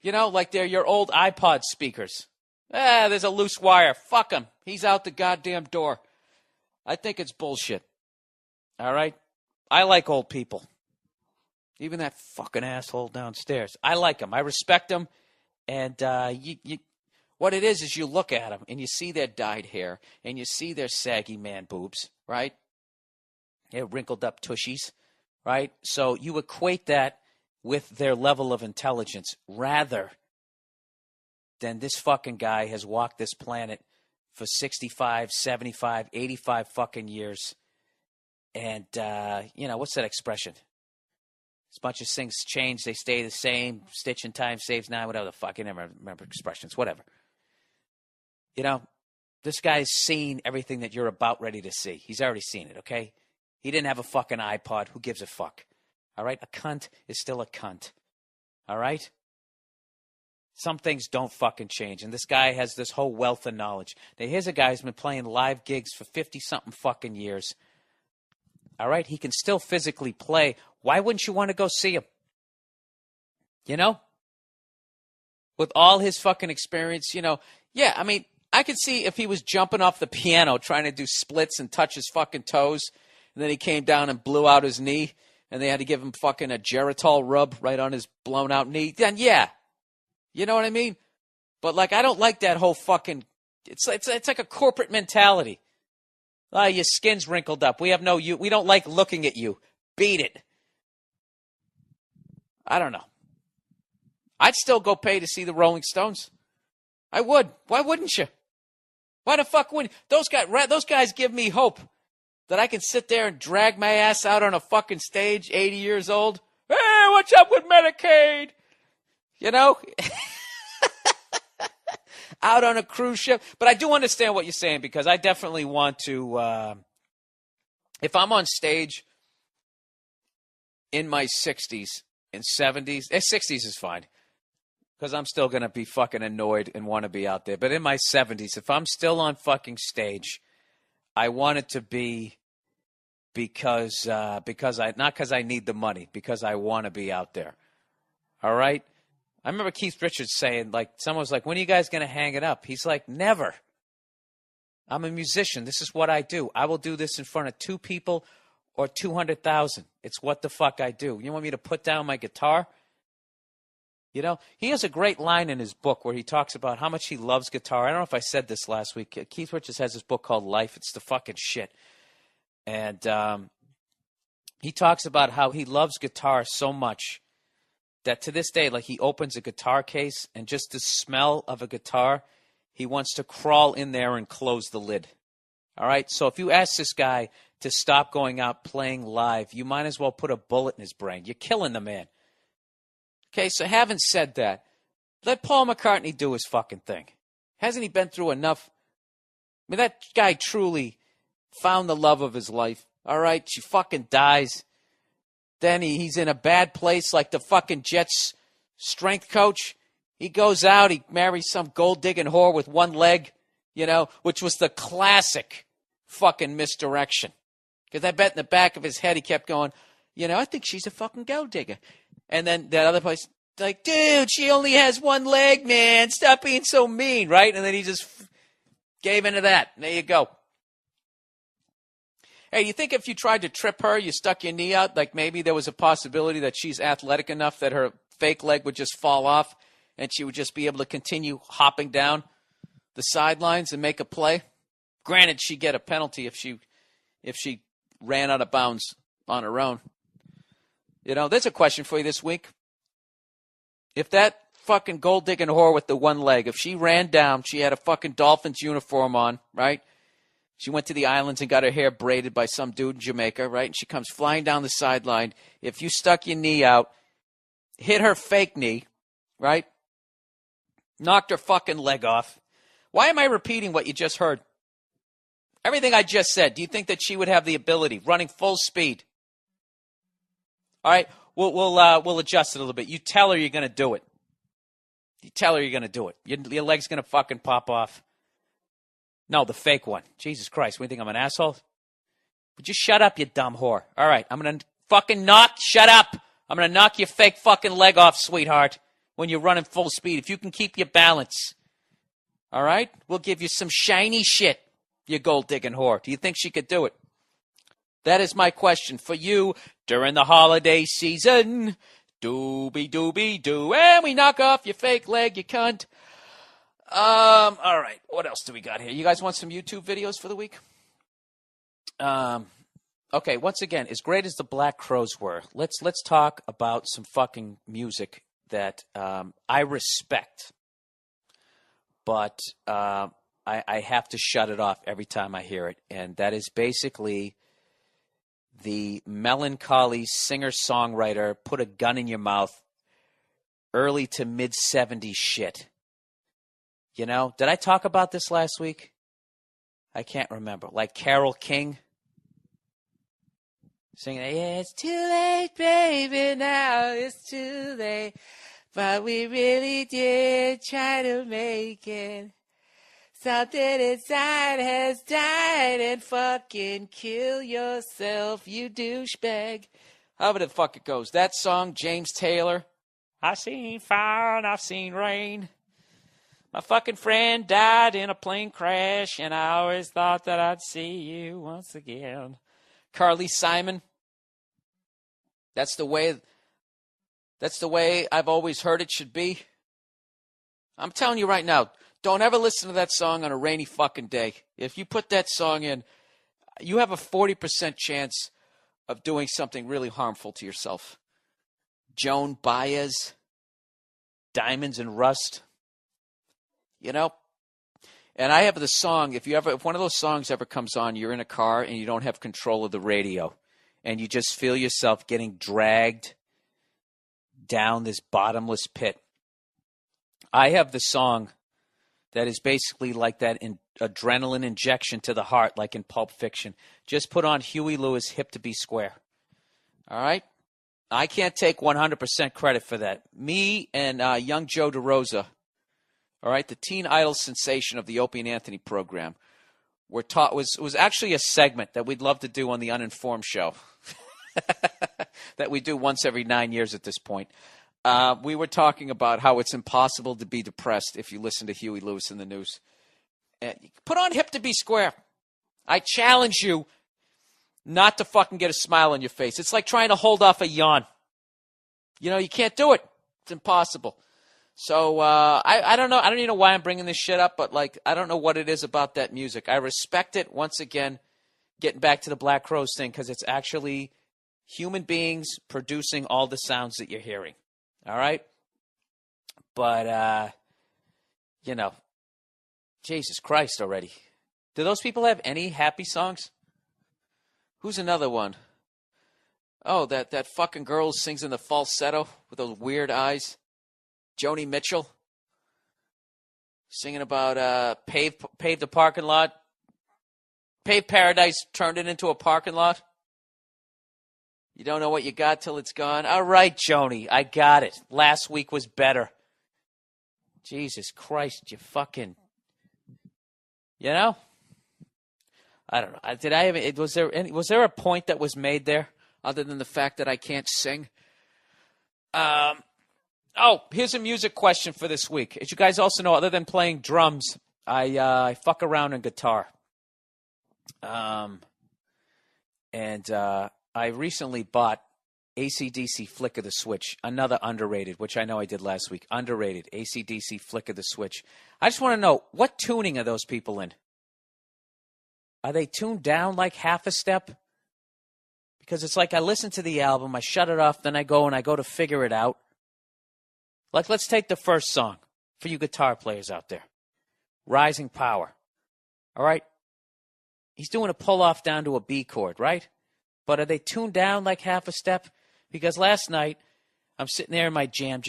Like they're your old iPod speakers. There's a loose wire. Fuck him. He's out the goddamn door. I think it's bullshit. All right? I like old people. Even that fucking asshole downstairs. I like him. I respect him. And What it is you look at them and you see their dyed hair and you see their saggy man boobs, right? Their wrinkled up tushies, right? So you equate that with their level of intelligence rather than this fucking guy has walked this planet for 65, 75, 85 fucking years. And, what's that expression? As much as things change, they stay the same. Stitch in time saves nine, whatever the fuck. I never remember expressions, whatever. This guy's seen everything that you're about ready to see. He's already seen it, okay? He didn't have a fucking iPod. Who gives a fuck? All right? A cunt is still a cunt. All right? Some things don't fucking change. And this guy has this whole wealth of knowledge. Now, here's a guy who's been playing live gigs for 50-something fucking years. All right? He can still physically play. Why wouldn't you want to go see him? With all his fucking experience, Yeah, I mean, I could see if he was jumping off the piano trying to do splits and touch his fucking toes, and then he came down and blew out his knee, and they had to give him fucking a Geritol rub right on his blown out knee, then yeah. You know what I mean? But, I don't like that whole fucking... It's like a corporate mentality. Your skin's wrinkled up. We don't like looking at you. Beat it. I don't know. I'd still go pay to see the Rolling Stones. I would. Why wouldn't you? Why the fuck wouldn't you? Those guys give me hope that I can sit there and drag my ass out on a fucking stage, 80 years old. Hey, what's up with Medicaid? Out on a cruise ship. But I do understand what you're saying because I definitely want to, if I'm on stage in my 60s and 70s, 60s is fine because I'm still going to be fucking annoyed and want to be out there. But in my 70s, if I'm still on fucking stage, I want it to be because not because I need the money, because I want to be out there. All right? I remember Keith Richards saying, someone was like, when are you guys going to hang it up? He's like, never. I'm a musician. This is what I do. I will do this in front of 2 people or 200,000. It's what the fuck I do. You want me to put down my guitar? He has a great line in his book where he talks about how much he loves guitar. I don't know if I said this last week. Keith Richards has this book called Life. It's the fucking shit. And he talks about how he loves guitar so much that to this day, he opens a guitar case and just the smell of a guitar, he wants to crawl in there and close the lid. All right? So if you ask this guy to stop going out playing live, you might as well put a bullet in his brain. You're killing the man. Okay, so having said that, let Paul McCartney do his fucking thing. Hasn't he been through enough? I mean, that guy truly found the love of his life. All right? She fucking dies. Then he's in a bad place like the fucking Jets strength coach. He goes out, he marries some gold-digging whore with one leg, which was the classic fucking misdirection. Because I bet in the back of his head he kept going, I think she's a fucking gold digger. And then that other place, dude, she only has one leg, man. Stop being so mean, right? And then he just gave into that. There you go. Hey, you think if you tried to trip her, you stuck your knee out, maybe there was a possibility that she's athletic enough that her fake leg would just fall off and she would just be able to continue hopping down the sidelines and make a play? Granted, she'd get a penalty if she ran out of bounds on her own. There's a question for you this week. If that fucking gold-digging whore with the one leg, if she ran down, she had a fucking Dolphins uniform on, right? She went to the islands and got her hair braided by some dude in Jamaica, right? And she comes flying down the sideline. If you stuck your knee out, hit her fake knee, right? Knocked her fucking leg off. Why am I repeating what you just heard? Everything I just said. Do you think that she would have the ability, running full speed? All right, we'll adjust it a little bit. You tell her you're going to do it. You tell her you're going to do it. Your leg's going to fucking pop off. No, the fake one. Jesus Christ, what do you think, I'm an asshole? Would you shut up, you dumb whore? All right, I'm going to fucking shut up. I'm going to knock your fake fucking leg off, sweetheart, when you're running full speed. If you can keep your balance. All right? We'll give you some shiny shit, you gold-digging whore. Do you think she could do it? That is my question for you during the holiday season. Doobie-doobie-doo, and we knock off your fake leg, you cunt. All right. What else do we got here? You guys want some YouTube videos for the week? Okay. Once again, as great as the Black Crowes were, let's talk about some fucking music that I respect, but I have to shut it off every time I hear it, and that is basically the melancholy singer-songwriter, put a gun in your mouth, early to mid-'70s shit. You know, did I talk about this last week? I can't remember. Like Carole King singing, yeah, it's too late, baby, now it's too late, but we really did try to make it. Something inside has died, and fucking kill yourself, you douchebag. However the fuck it goes. That song, James Taylor. I've seen fire and I've seen rain. My fucking friend died in a plane crash, and I always thought that I'd see you once again. Carly Simon. That's the way I've always heard it should be. I'm telling you right now, don't ever listen to that song on a rainy fucking day. If you put that song in, you have a 40% chance of doing something really harmful to yourself. Joan Baez, Diamonds and Rust. You know? And I have the song, if one of those songs ever comes on, you're in a car and you don't have control of the radio, and you just feel yourself getting dragged down this bottomless pit. I have the song that is basically like that adrenaline injection to the heart, like in Pulp Fiction. Just put on Huey Lewis' Hip to Be Square. All right? I can't take 100% credit for that. Me and young Joe DeRosa, all right, the teen idol sensation of the Opie and Anthony program, was actually a segment that we'd love to do on the Uninformed show that we do once every 9 years at this point. We were talking about how it's impossible to be depressed if you listen to Huey Lewis in the news. Put on Hip to Be Square. I challenge you not to fucking get a smile on your face. It's like trying to hold off a yawn. You know, you can't do it. It's impossible. So I don't know. I don't even know why I'm bringing this shit up, but like I don't know what it is about that music. I respect it. Once again, getting back to the Black Crowes thing, because it's actually human beings producing all the sounds that you're hearing. All right? But, you know, Jesus Christ already. Do those people have any happy songs? Who's another one? Oh, that fucking girl who sings in the falsetto with those weird eyes. Joni Mitchell. Singing about pave the parking lot. Pave paradise, turned it into a parking lot. You don't know what you got till it's gone. All right, Joni, I got it. Last week was better. Jesus Christ, you fucking... You know? I don't know. Was there a point that was made there other than the fact that I can't sing? Here's a music question for this week. As you guys also know, other than playing drums, I fuck around on guitar. I recently bought AC/DC Flick of the Switch, another underrated, which I know I did last week. Underrated, AC/DC Flick of the Switch. I just want to know, what tuning are those people in? Are they tuned down like half a step? Because it's like I listen to the album, I shut it off, then I go to figure it out. Like, let's take the first song for you guitar players out there. Rising Power. All right? He's doing a pull-off down to a B chord, right? But are they tuned down like half a step? Because last night, I'm sitting there in my jams,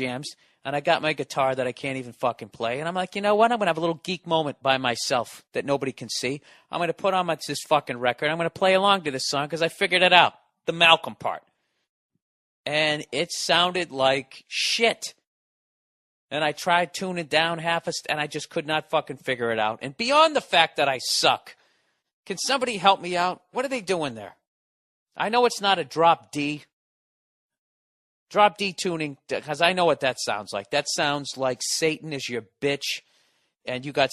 and I got my guitar that I can't even fucking play. And I'm like, you know what? I'm going to have a little geek moment by myself that nobody can see. I'm going to put on this fucking record. I'm going to play along to this song because I figured it out. The Malcolm part. And it sounded like shit. And I tried tuning down half a step, and I just could not fucking figure it out. And beyond the fact that I suck, can somebody help me out? What are they doing there? I know it's not a drop D. Drop D tuning, because I know what that sounds like. That sounds like Satan is your bitch, and you got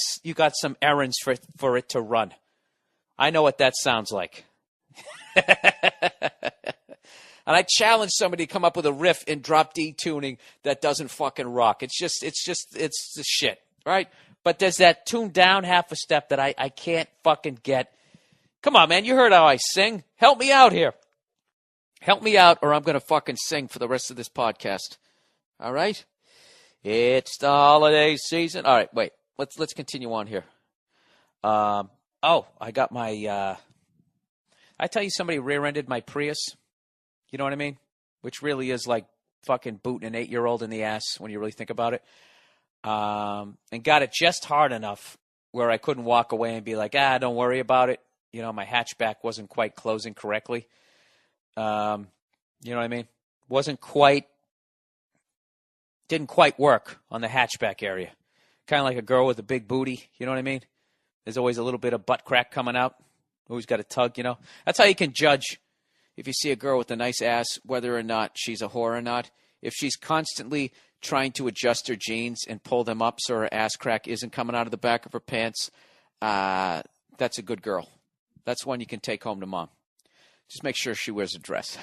some errands for it to run. I know what that sounds like. And I challenge somebody to come up with a riff in drop D tuning that doesn't fucking rock. It's the shit, right? But there's that tune down half a step that I can't fucking get. Come on, man. You heard how I sing. Help me out here. Help me out, or I'm going to fucking sing for the rest of this podcast. All right? It's the holiday season. All right, wait. Let's continue on here. I got my I tell you somebody rear-ended my Prius. You know what I mean? Which really is like fucking booting an 8-year-old in the ass when you really think about it. And got it just hard enough where I couldn't walk away and be like, don't worry about it. You know, my hatchback wasn't quite closing correctly. You know what I mean? Didn't quite work on the hatchback area. Kind of like a girl with a big booty. You know what I mean? There's always a little bit of butt crack coming out. Always got a tug, you know? That's how you can judge if you see a girl with a nice ass, whether or not she's a whore or not. If she's constantly trying to adjust her jeans and pull them up so her ass crack isn't coming out of the back of her pants, that's a good girl. That's one you can take home to mom. Just make sure she wears a dress.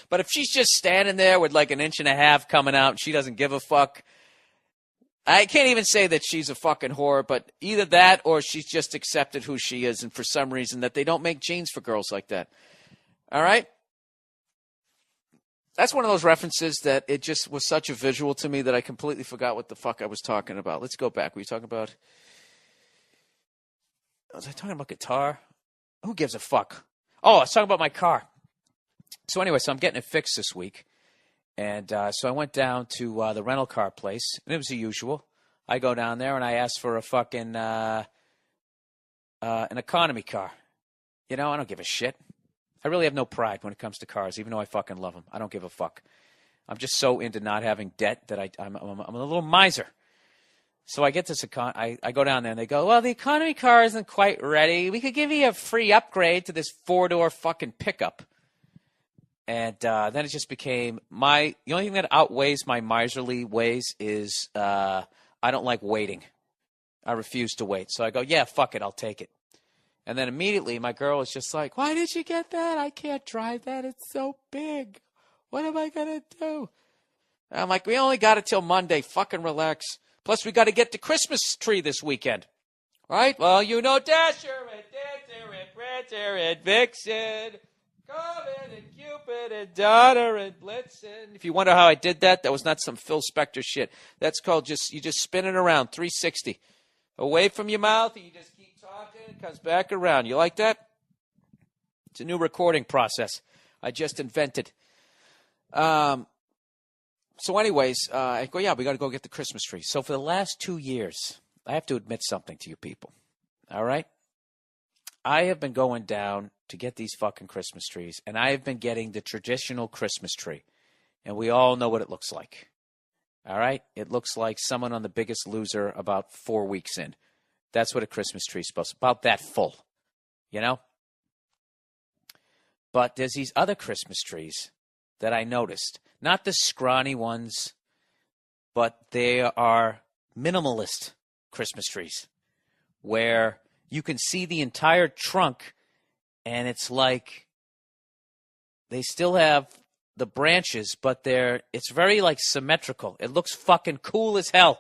But if she's just standing there with like an inch and a half coming out and she doesn't give a fuck, I can't even say that she's a fucking whore, but either that or she's just accepted who she is, and for some reason that they don't make jeans for girls like that. All right? That's one of those references that it just was such a visual to me that I completely forgot what the fuck I was talking about. Let's go back. Were you talking about... Was I talking about guitar? Who gives a fuck? Oh, I was talking about my car. So anyway, I'm getting it fixed this week. And so I went down to the rental car place, and it was the usual. I go down there, and I ask for a fucking an economy car. You know, I don't give a shit. I really have no pride when it comes to cars, even though I fucking love them. I don't give a fuck. I'm just so into not having debt that I'm a little miser. So I get this I go down there, and they go, well, the economy car isn't quite ready. We could give you a free upgrade to this 4-door fucking pickup. And then it just became the only thing that outweighs my miserly ways is I don't like waiting. I refuse to wait. So I go, yeah, fuck it, I'll take it. And then immediately my girl is just like, why did you get that? I can't drive that. It's so big. What am I going to do? And I'm like, we only got it till Monday. Fucking relax. Plus, we got to get the Christmas tree this weekend. All right? Well, you know, Dasher and Dancer and Prancer and Vixen. Comet and Cupid and Donner and Blitzen. If you wonder how I did that, that was not some Phil Spector shit. That's called you just spin it around 360. Away from your mouth, and you just keep talking. It comes back around. You like that? It's a new recording process I just invented. So anyways, I go, yeah, we got to go get the Christmas tree. So for the last 2 years, I have to admit something to you people. All right? I have been going down to get these fucking Christmas trees, and I have been getting the traditional Christmas tree. And we all know what it looks like. All right? It looks like someone on The Biggest Loser about 4 weeks in. That's what a Christmas tree is supposed to be. About that full. You know? But there's these other Christmas trees that I noticed. Not the scrawny ones, but they are minimalist Christmas trees where you can see the entire trunk, and it's like they still have the branches, but it's very like symmetrical. It looks fucking cool as hell.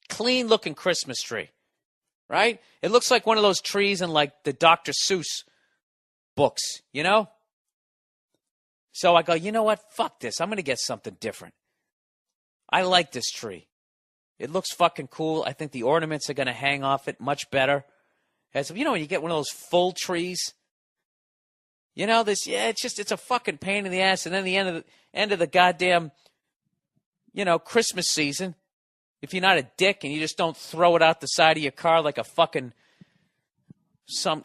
Clean looking Christmas tree, right? It looks like one of those trees in like the Dr. Seuss books, you know? So I go, you know what? Fuck this. I'm going to get something different. I like this tree. It looks fucking cool. I think the ornaments are going to hang off it much better. As you know, when you get one of those full trees, you know, it's a fucking pain in the ass. And then the end of the goddamn, you know, Christmas season, if you're not a dick and you just don't throw it out the side of your car like a fucking some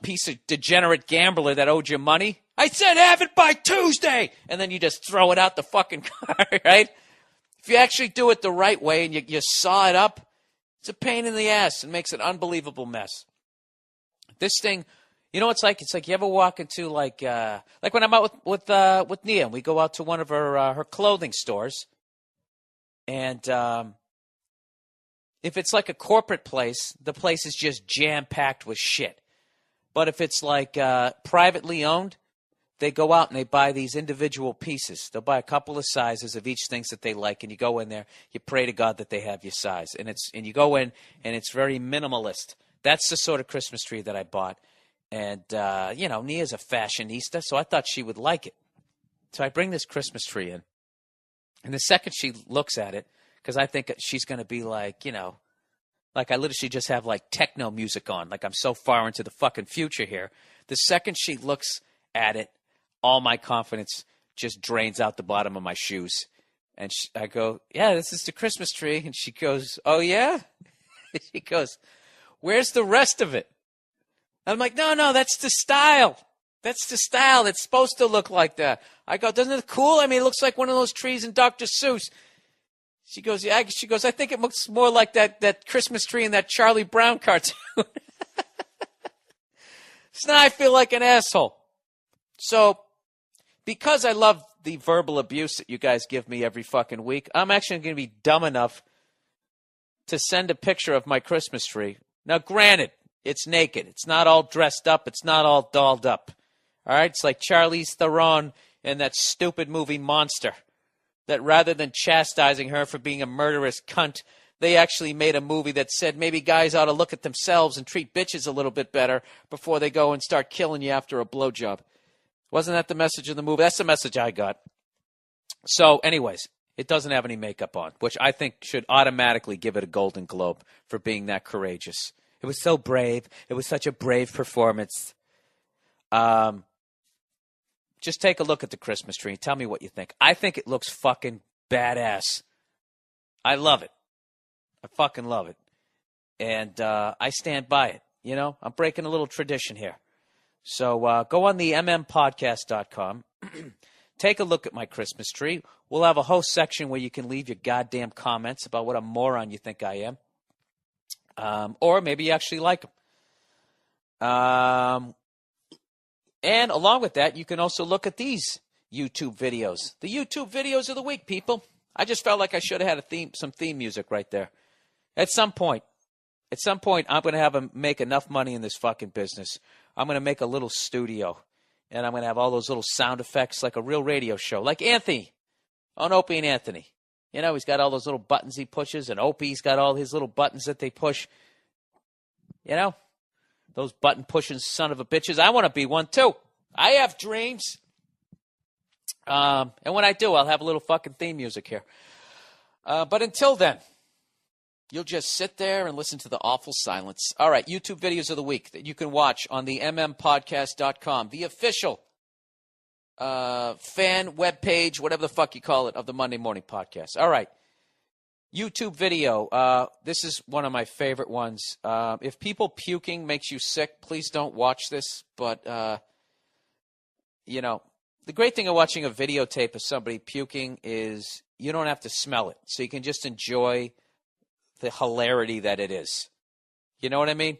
piece of degenerate gambler that owed you money. I said have it by Tuesday, and then you just throw it out the fucking car, right? If you actually do it the right way and you saw it up, it's a pain in the ass and makes an unbelievable mess. This thing, you know what it's like? It's like you ever walk into like when I'm out with Nia, and we go out to one of her clothing stores, and if it's like a corporate place, the place is just jam-packed with shit. But if it's like privately owned, they go out and they buy these individual pieces. They'll buy a couple of sizes of each things that they like, and you go in there, you pray to God that they have your size. And you go in, and it's very minimalist. That's the sort of Christmas tree that I bought. And, Nia's a fashionista, so I thought she would like it. So I bring this Christmas tree in. And the second she looks at it, because I think she's going to be like, like I literally just have like techno music on. Like I'm so far into the fucking future here. The second she looks at it, all my confidence just drains out the bottom of my shoes. And I go, yeah, this is the Christmas tree. And she goes, oh, yeah? She goes, where's the rest of it? I'm like, no, that's the style. That's the style. It's supposed to look like that. I go, doesn't it cool? I mean, it looks like one of those trees in Dr. Seuss. She goes, yeah. She goes, I think it looks more like that Christmas tree in that Charlie Brown cartoon. So now I feel like an asshole. So because I love the verbal abuse that you guys give me every fucking week, I'm actually going to be dumb enough to send a picture of my Christmas tree. Now, granted, it's naked. It's not all dressed up. It's not all dolled up. All right? It's like Charlize Theron in that stupid movie Monster, that rather than chastising her for being a murderous cunt, they actually made a movie that said maybe guys ought to look at themselves and treat bitches a little bit better before they go and start killing you after a blowjob. Wasn't that the message of the movie? That's the message I got. So, anyways, it doesn't have any makeup on, which I think should automatically give it a Golden Globe for being that courageous. It was so brave. It was such a brave performance. Just take a look at the Christmas tree and tell me what you think. I think it looks fucking badass. I love it. I fucking love it. And I stand by it. I'm breaking a little tradition here. So go on the mmpodcast.com. Take a look at my Christmas tree. We'll have a whole section where you can leave your goddamn comments about what a moron you think I am. Or maybe you actually like them. And along with that, you can also look at these YouTube videos. The YouTube videos of the week, people. I just felt like I should have had some theme music right there. At some point, I'm going to have make enough money in this fucking business. I'm going to make a little studio. And I'm going to have all those little sound effects like a real radio show. Like Anthony on Opie and Anthony. He's got all those little buttons he pushes. And Opie's got all his little buttons that they push. Those button-pushing son of a bitches. I want to be one, too. I have dreams. And when I do, I'll have a little fucking theme music here. But until then, you'll just sit there and listen to the awful silence. All right, YouTube videos of the week that you can watch on the mmpodcast.com, the official fan webpage, whatever the fuck you call it, of the Monday Morning Podcast. All right. YouTube video. This is one of my favorite ones. If people puking makes you sick, please don't watch this. But, the great thing of watching a videotape of somebody puking is you don't have to smell it. So you can just enjoy the hilarity that it is. You know what I mean?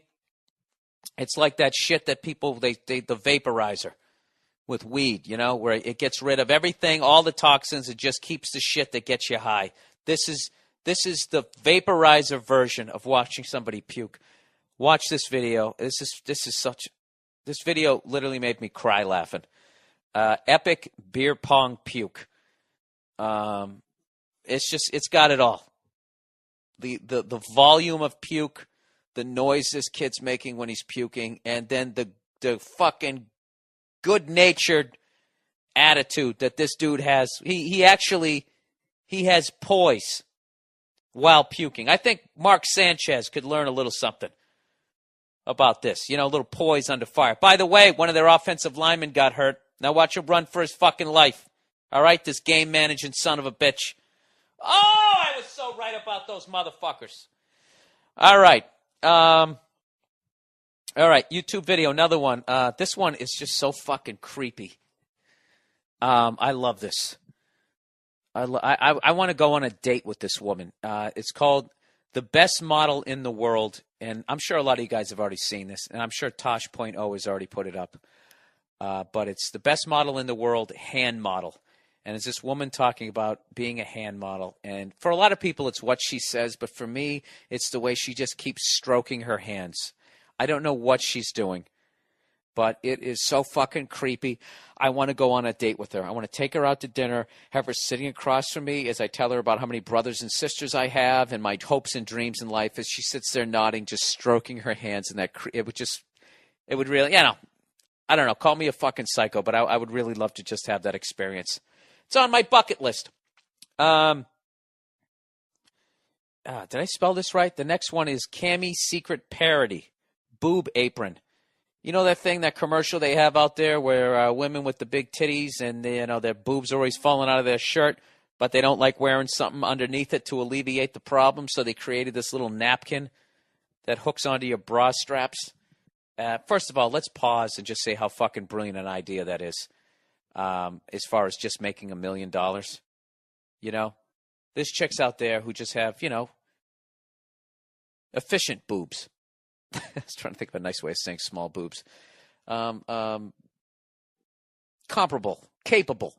It's like that shit that people, the vaporizer with weed, where it gets rid of everything, all the toxins. It just keeps the shit that gets you high. This is the vaporizer version of watching somebody puke. Watch this video. This video literally made me cry laughing. Epic beer pong puke. It's got it all. The volume of puke, the noise this kid's making when he's puking, and then the fucking good-natured attitude that this dude has. He has poise while puking. I think Mark Sanchez could learn a little something about this. A little poise under fire. By the way, one of their offensive linemen got hurt. Now watch him run for his fucking life. All right, this game-managing son of a bitch. Oh, I was so right about those motherfuckers. All right. All right, YouTube video, another one. This one is just so fucking creepy. I love this. I want to go on a date with this woman. It's called The Best Model in the World, and I'm sure a lot of you guys have already seen this, and I'm sure Tosh.0 has already put it up. But it's The Best Model in the World hand model. And it's this woman talking about being a hand model. And for a lot of people, it's what she says. But for me, it's the way she just keeps stroking her hands. I don't know what she's doing. but it is so fucking creepy. I want to go on a date with her. I want to take her out to dinner, have her sitting across from me as I tell her about how many brothers and sisters I have and my hopes and dreams in life as she sits there nodding, just stroking her hands. And it would really, I don't know, call me a fucking psycho, but I would really love to just have that experience. It's on my bucket list. Did I spell this right? The next one is Cammy's Secret Parody, Boob Apron. You know that thing, that commercial they have out there where women with the big titties and their boobs are always falling out of their shirt, but they don't like wearing something underneath it to alleviate the problem, so they created this little napkin that hooks onto your bra straps. First of all, let's pause and just say how fucking brilliant an idea that is, as far as just making $1 million. There's chicks out there who just have, efficient boobs. I was trying to think of a nice way of saying small boobs. Comparable, capable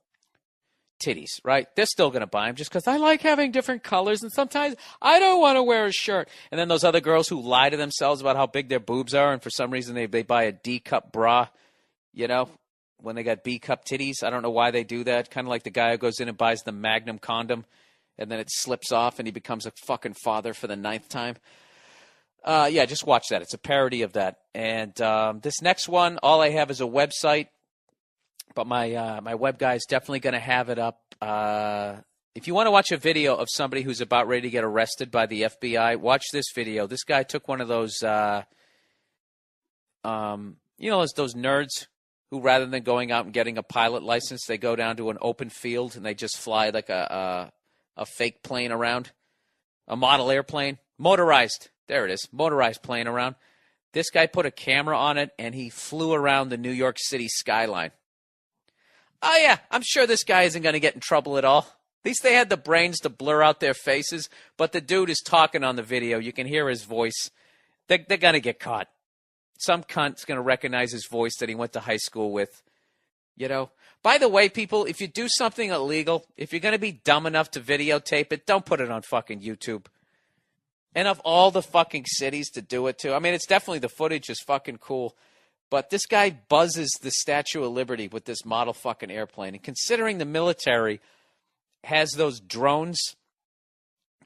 titties, right? They're still going to buy them just because I like having different colors, and sometimes I don't want to wear a shirt. And then those other girls who lie to themselves about how big their boobs are, and for some reason they buy a D-cup bra, when they got B-cup titties. I don't know why they do that. Kind of like the guy who goes in and buys the Magnum condom, and then it slips off, and he becomes a fucking father for the 9th time. Just watch that. It's a parody of that. And this next one, all I have is a website, but my web guy is definitely going to have it up. If you want to watch a video of somebody who's about ready to get arrested by the FBI, watch this video. This guy took one of those, those nerds who, rather than going out and getting a pilot license, they go down to an open field and they just fly like a fake plane around, a model airplane, motorized. There it is, motorized plane around. This guy put a camera on it, and he flew around the New York City skyline. Oh, yeah, I'm sure this guy isn't going to get in trouble at all. At least they had the brains to blur out their faces, but the dude is talking on the video. You can hear his voice. They're going to get caught. Some cunt's going to recognize his voice that he went to high school with. By the way, people, if you do something illegal, if you're going to be dumb enough to videotape it, don't put it on fucking YouTube. And of all the fucking cities to do it to, I mean, it's definitely, the footage is fucking cool. But this guy buzzes the Statue of Liberty with this model fucking airplane. And considering the military has those drones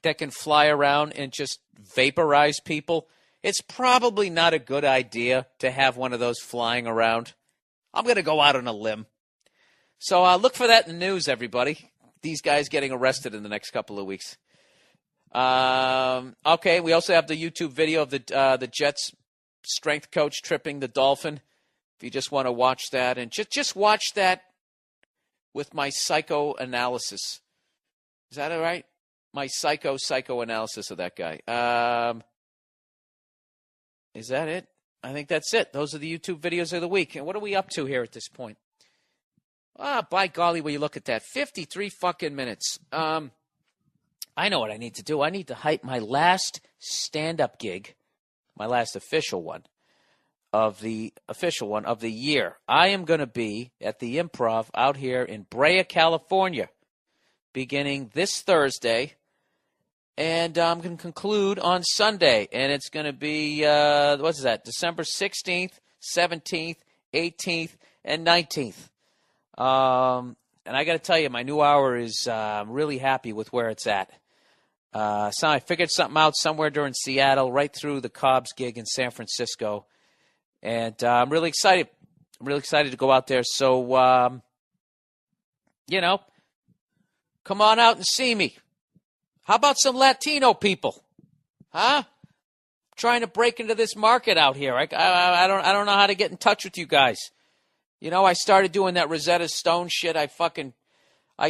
that can fly around and just vaporize people, it's probably not a good idea to have one of those flying around. I'm going to go out on a limb. So look for that in the news, everybody. These guys getting arrested in the next couple of weeks. Okay, we also have the YouTube video of the Jets strength coach tripping the Dolphin. If you just want to watch that, and just watch that with my psychoanalysis. Is that all right? My psychoanalysis of that guy. Is that it? I think that's it. Those are the YouTube videos of the week. And what are we up to here at this point? By golly, will you look at that? 53 fucking minutes. I know what I need to do. I need to hype my last stand-up gig, my last official one of the year. I am going to be at the Improv out here in Brea, California, beginning this Thursday, and I'm going to conclude on Sunday. And it's going to be, what's that, December 16th, 17th, 18th, and 19th. And I got to tell you, my new hour is, I'm really happy with where it's at. So I figured something out somewhere during Seattle, right through the Cobb's gig in San Francisco. And I'm really excited. I'm really excited to go out there. So, come on out and see me. How about some Latino people? Huh? Trying to break into this market out here. I don't know how to get in touch with you guys. I started doing that Rosetta Stone shit. I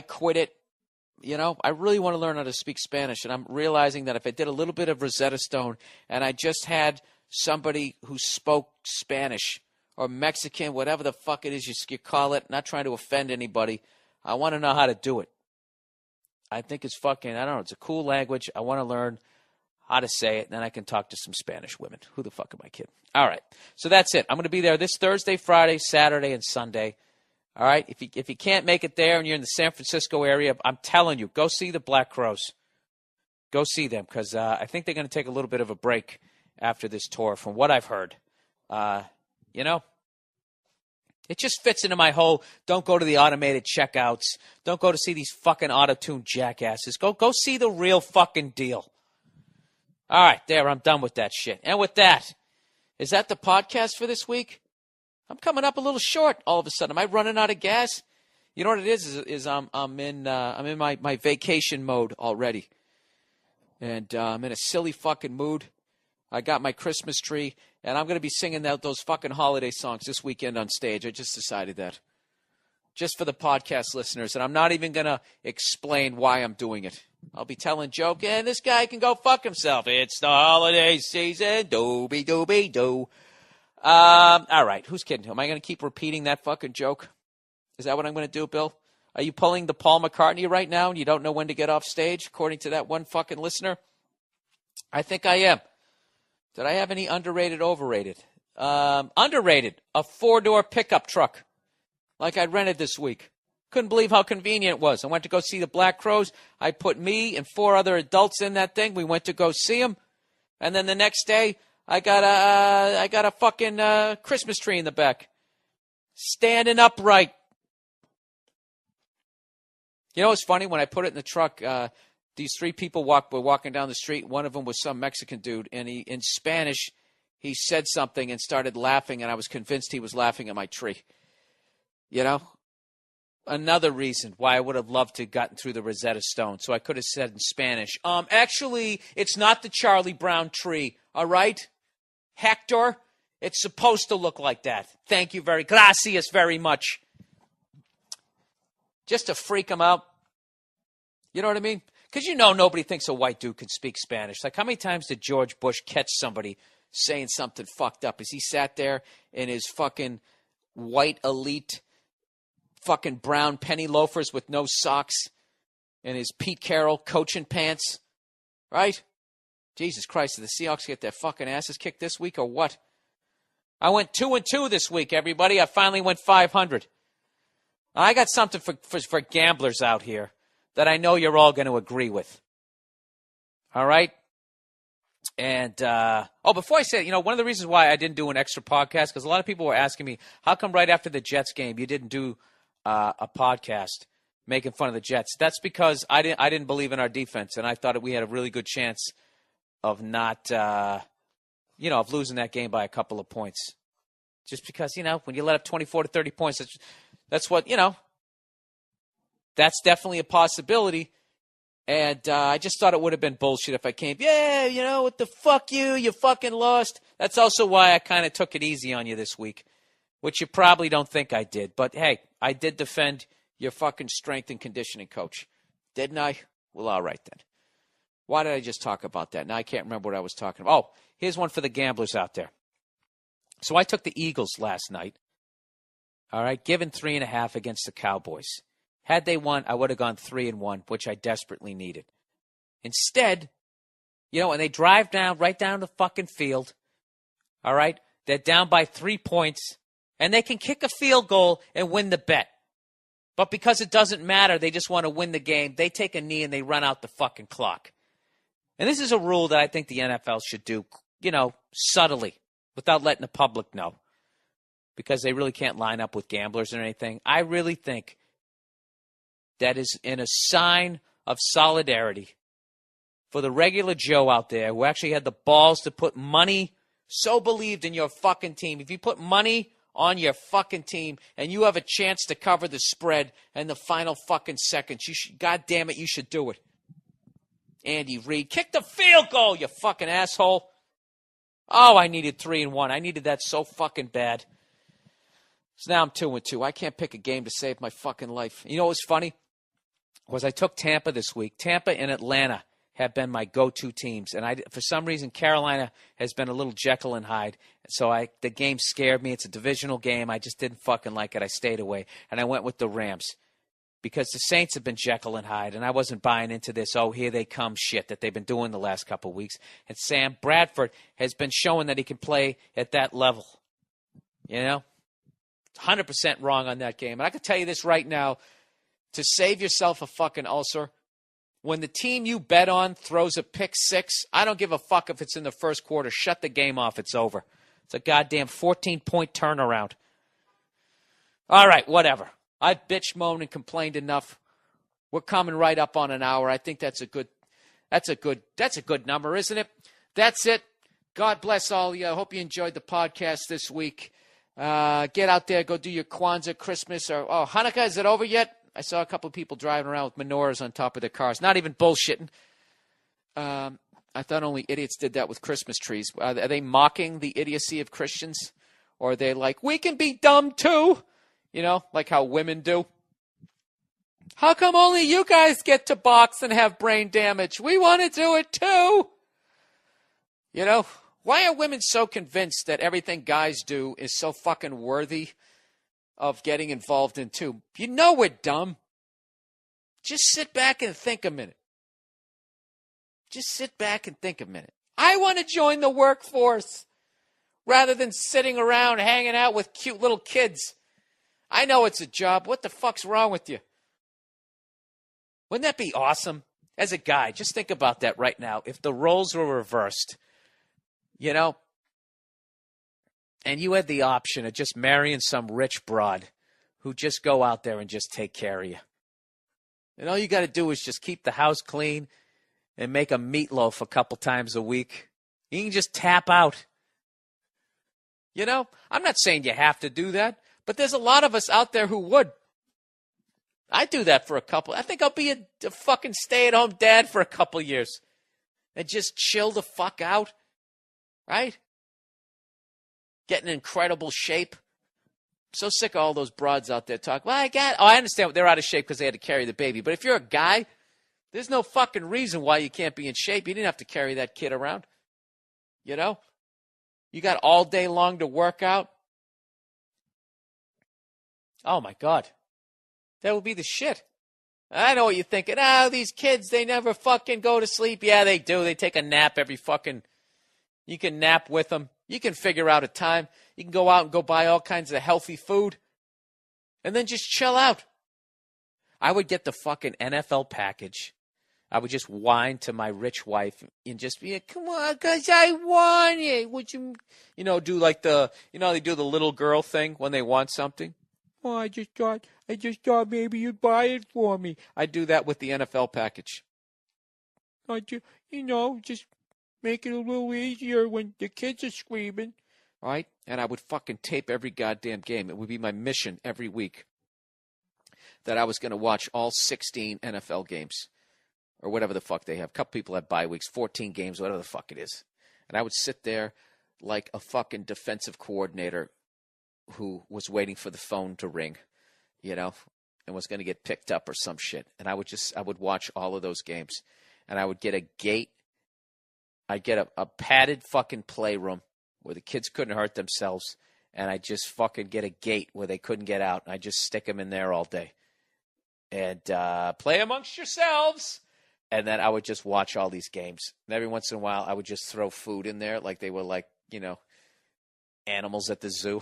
quit it. I really want to learn how to speak Spanish, and I'm realizing that if I did a little bit of Rosetta Stone and I just had somebody who spoke Spanish or Mexican, whatever the fuck it is you call it, not trying to offend anybody, I want to know how to do it. I think it's fucking, I don't know, it's a cool language. I want to learn how to say it, and then I can talk to some Spanish women. Who the fuck am I kidding? All right, so that's it. I'm going to be there this Thursday, Friday, Saturday, and Sunday. All right, if you can't make it there and you're in the San Francisco area, I'm telling you, go see the Black Crowes. Go see them, because I think they're going to take a little bit of a break after this tour, from what I've heard. It just fits into my whole don't go to the automated checkouts. Don't go to see these fucking auto-tuned jackasses. Go see the real fucking deal. All right, there, I'm done with that shit. And with that, is that the podcast for this week? I'm coming up a little short all of a sudden. Am I running out of gas? You know what it is I'm in my vacation mode already. And I'm in a silly fucking mood. I got my Christmas tree, and I'm going to be singing those fucking holiday songs this weekend on stage. I just decided that. Just for the podcast listeners, and I'm not even going to explain why I'm doing it. I'll be telling joke, and this guy can go fuck himself. It's the holiday season, dooby-dooby-doo. All right, who's kidding? Am I going to keep repeating that fucking joke? Is that what I'm going to do, Bill? Are you pulling the Paul McCartney right now, and you don't know when to get off stage, according to that one fucking listener? I think I am. Did I have any underrated, overrated? Underrated, a 4-door pickup truck like I rented this week. Couldn't believe how convenient it was. I went to go see the Black Crowes. I put me and 4 other adults in that thing. We went to go see them. And then the next day, I got a fucking Christmas tree in the back. Standing upright. You know what's funny? When I put it in the truck, these 3 people were walking down the street. One of them was some Mexican dude, and in Spanish, he said something and started laughing, and I was convinced he was laughing at my tree. You know? Another reason why I would have loved to have gotten through the Rosetta Stone. So I could have said in Spanish, actually, it's not the Charlie Brown tree, all right? Hector, it's supposed to look like that. Thank you gracias very much. Just to freak him out. You know what I mean? Because you know nobody thinks a white dude can speak Spanish. Like, how many times did George Bush catch somebody saying something fucked up as he sat there in his fucking white elite fucking brown penny loafers with no socks and his Pete Carroll coaching pants, right? Jesus Christ, did the Seahawks get their fucking asses kicked this week or what? I went 2-2 this week, everybody. I finally went 500. I got something for gamblers out here that I know you're all going to agree with. All right? And, before I say it, one of the reasons why I didn't do an extra podcast, because a lot of people were asking me, how come right after the Jets game you didn't do a podcast making fun of the Jets? That's because I didn't believe in our defense, and I thought we had a really good chance of not, of losing that game by a couple of points. Just because, when you let up 24 to 30 points, that's what, that's definitely a possibility. And I just thought it would have been bullshit if I came, what the fuck you fucking lost. That's also why I kind of took it easy on you this week, which you probably don't think I did. But, hey, I did defend your fucking strength and conditioning coach. Didn't I? Well, all right then. Why did I just talk about that? Now I can't remember what I was talking about. Oh, here's one for the gamblers out there. So I took the Eagles last night. All right, given 3.5 against the Cowboys. Had they won, I would have gone 3-1, which I desperately needed. Instead, and they drive right down the fucking field. All right, they're down by 3 points, and they can kick a field goal and win the bet. But because it doesn't matter, they just want to win the game. They take a knee and they run out the fucking clock. And this is a rule that I think the NFL should do, subtly, without letting the public know. Because they really can't line up with gamblers or anything. I really think that is in a sign of solidarity for the regular Joe out there who actually had the balls to put money, so believed in your fucking team. If you put money on your fucking team and you have a chance to cover the spread in the final fucking seconds, God damn it, you should do it. Andy Reid, kick the field goal, you fucking asshole. Oh, I needed 3-1. I needed that so fucking bad. So now I'm 2-2. I can't pick a game to save my fucking life. You know what's funny? Was I took Tampa this week. Tampa and Atlanta have been my go-to teams. And for some reason, Carolina has been a little Jekyll and Hyde. So the game scared me. It's a divisional game. I just didn't fucking like it. I stayed away. And I went with the Rams. Because the Saints have been Jekyll and Hyde. And I wasn't buying into this, here they come shit that they've been doing the last couple of weeks. And Sam Bradford has been showing that he can play at that level. 100% wrong on that game. And I can tell you this right now. To save yourself a fucking ulcer, when the team you bet on throws a pick 6, I don't give a fuck if it's in the first quarter. Shut the game off. It's over. It's a goddamn 14-point turnaround. All right, whatever. I've bitch, moaned, and complained enough. We're coming right up on an hour. I think that's a good number, isn't it? That's it. God bless all of you. I hope you enjoyed the podcast this week. Get out there, go do your Kwanzaa, Christmas, or Hanukkah. Is it over yet? I saw a couple of people driving around with menorahs on top of their cars. Not even bullshitting. I thought only idiots did that with Christmas trees. Are they mocking the idiocy of Christians? Or are they like, we can be dumb too? You know, like how women do. How come only you guys get to box and have brain damage? We want to do it too. You know, why are women so convinced that everything guys do is so fucking worthy of getting involved in too? You know we're dumb. Just sit back and think a minute. Just sit back and think a minute. I want to join the workforce rather than sitting around hanging out with cute little kids. I know it's a job. What the fuck's wrong with you? Wouldn't that be awesome? As a guy, just think about that right now. If the roles were reversed, you know, and you had the option of just marrying some rich broad who just go out there and just take care of you. And all you got to do is just keep the house clean and make a meatloaf a couple times a week. You can just tap out. You know, I'm not saying you have to do that, but there's a lot of us out there who would. I do that for a couple. I think I'll be a fucking stay-at-home dad for a couple years and just chill the fuck out, right? Get in incredible shape. I'm so sick of all those broads out there talking. Well, I understand they're out of shape because they had to carry the baby. But if you're a guy, there's no fucking reason why you can't be in shape. You didn't have to carry that kid around. You know? You got all day long to work out. Oh, my God. That would be the shit. I know what you're thinking. These kids, they never fucking go to sleep. Yeah, they do. They take a nap every fucking... You can nap with them. You can figure out a time. You can go out and go buy all kinds of healthy food. And then just chill out. I would get the fucking NFL package. I would just whine to my rich wife and just be like, come on, because I want it. Would you, do like they do the little girl thing when they want something? Oh, I just thought maybe you'd buy it for me. I do that with the NFL package. Just make it a little easier when the kids are screaming. All right? And I would fucking tape every goddamn game. It would be my mission every week that I was going to watch all 16 NFL games or whatever the fuck they have. A couple people have bye weeks, 14 games, whatever the fuck it is. And I would sit there like a fucking defensive coordinator who was waiting for the phone to ring, and was going to get picked up or some shit. And I would watch all of those games. And I would get a gate. I'd get a padded fucking playroom where the kids couldn't hurt themselves. And I'd just fucking get a gate where they couldn't get out. And I'd just stick them in there all day. And play amongst yourselves. And then I would just watch all these games. And every once in a while, I would just throw food in there like they were like, animals at the zoo.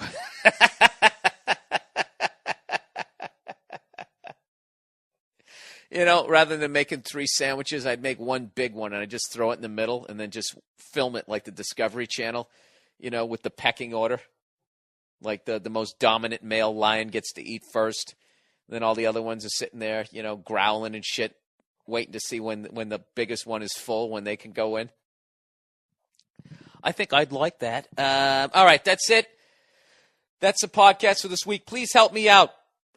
Rather than making 3 sandwiches, I'd make one big one and I'd just throw it in the middle and then just film it like the Discovery Channel, with the pecking order. Like the most dominant male lion gets to eat first. Then all the other ones are sitting there, growling and shit, waiting to see when the biggest one is full, when they can go in. I think I'd like that. All right, that's it. That's the podcast for this week. Please help me out.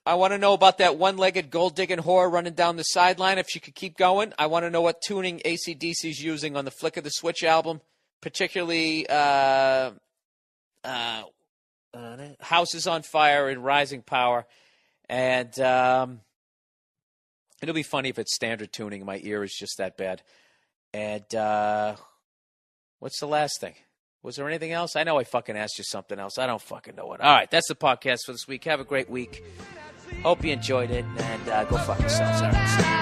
I want to know about that one-legged gold-digging whore running down the sideline, if she could keep going. I want to know what tuning AC/DC's using on the Flick of the Switch album, particularly House is on Fire and Rising Power. And it'll be funny if it's standard tuning. My ear is just that bad. And what's the last thing? Was there anything else? I know I fucking asked you something else. I don't fucking know what. All right, that's the podcast for this week. Have a great week. Hope you enjoyed it, and go fuck yourselves. All right.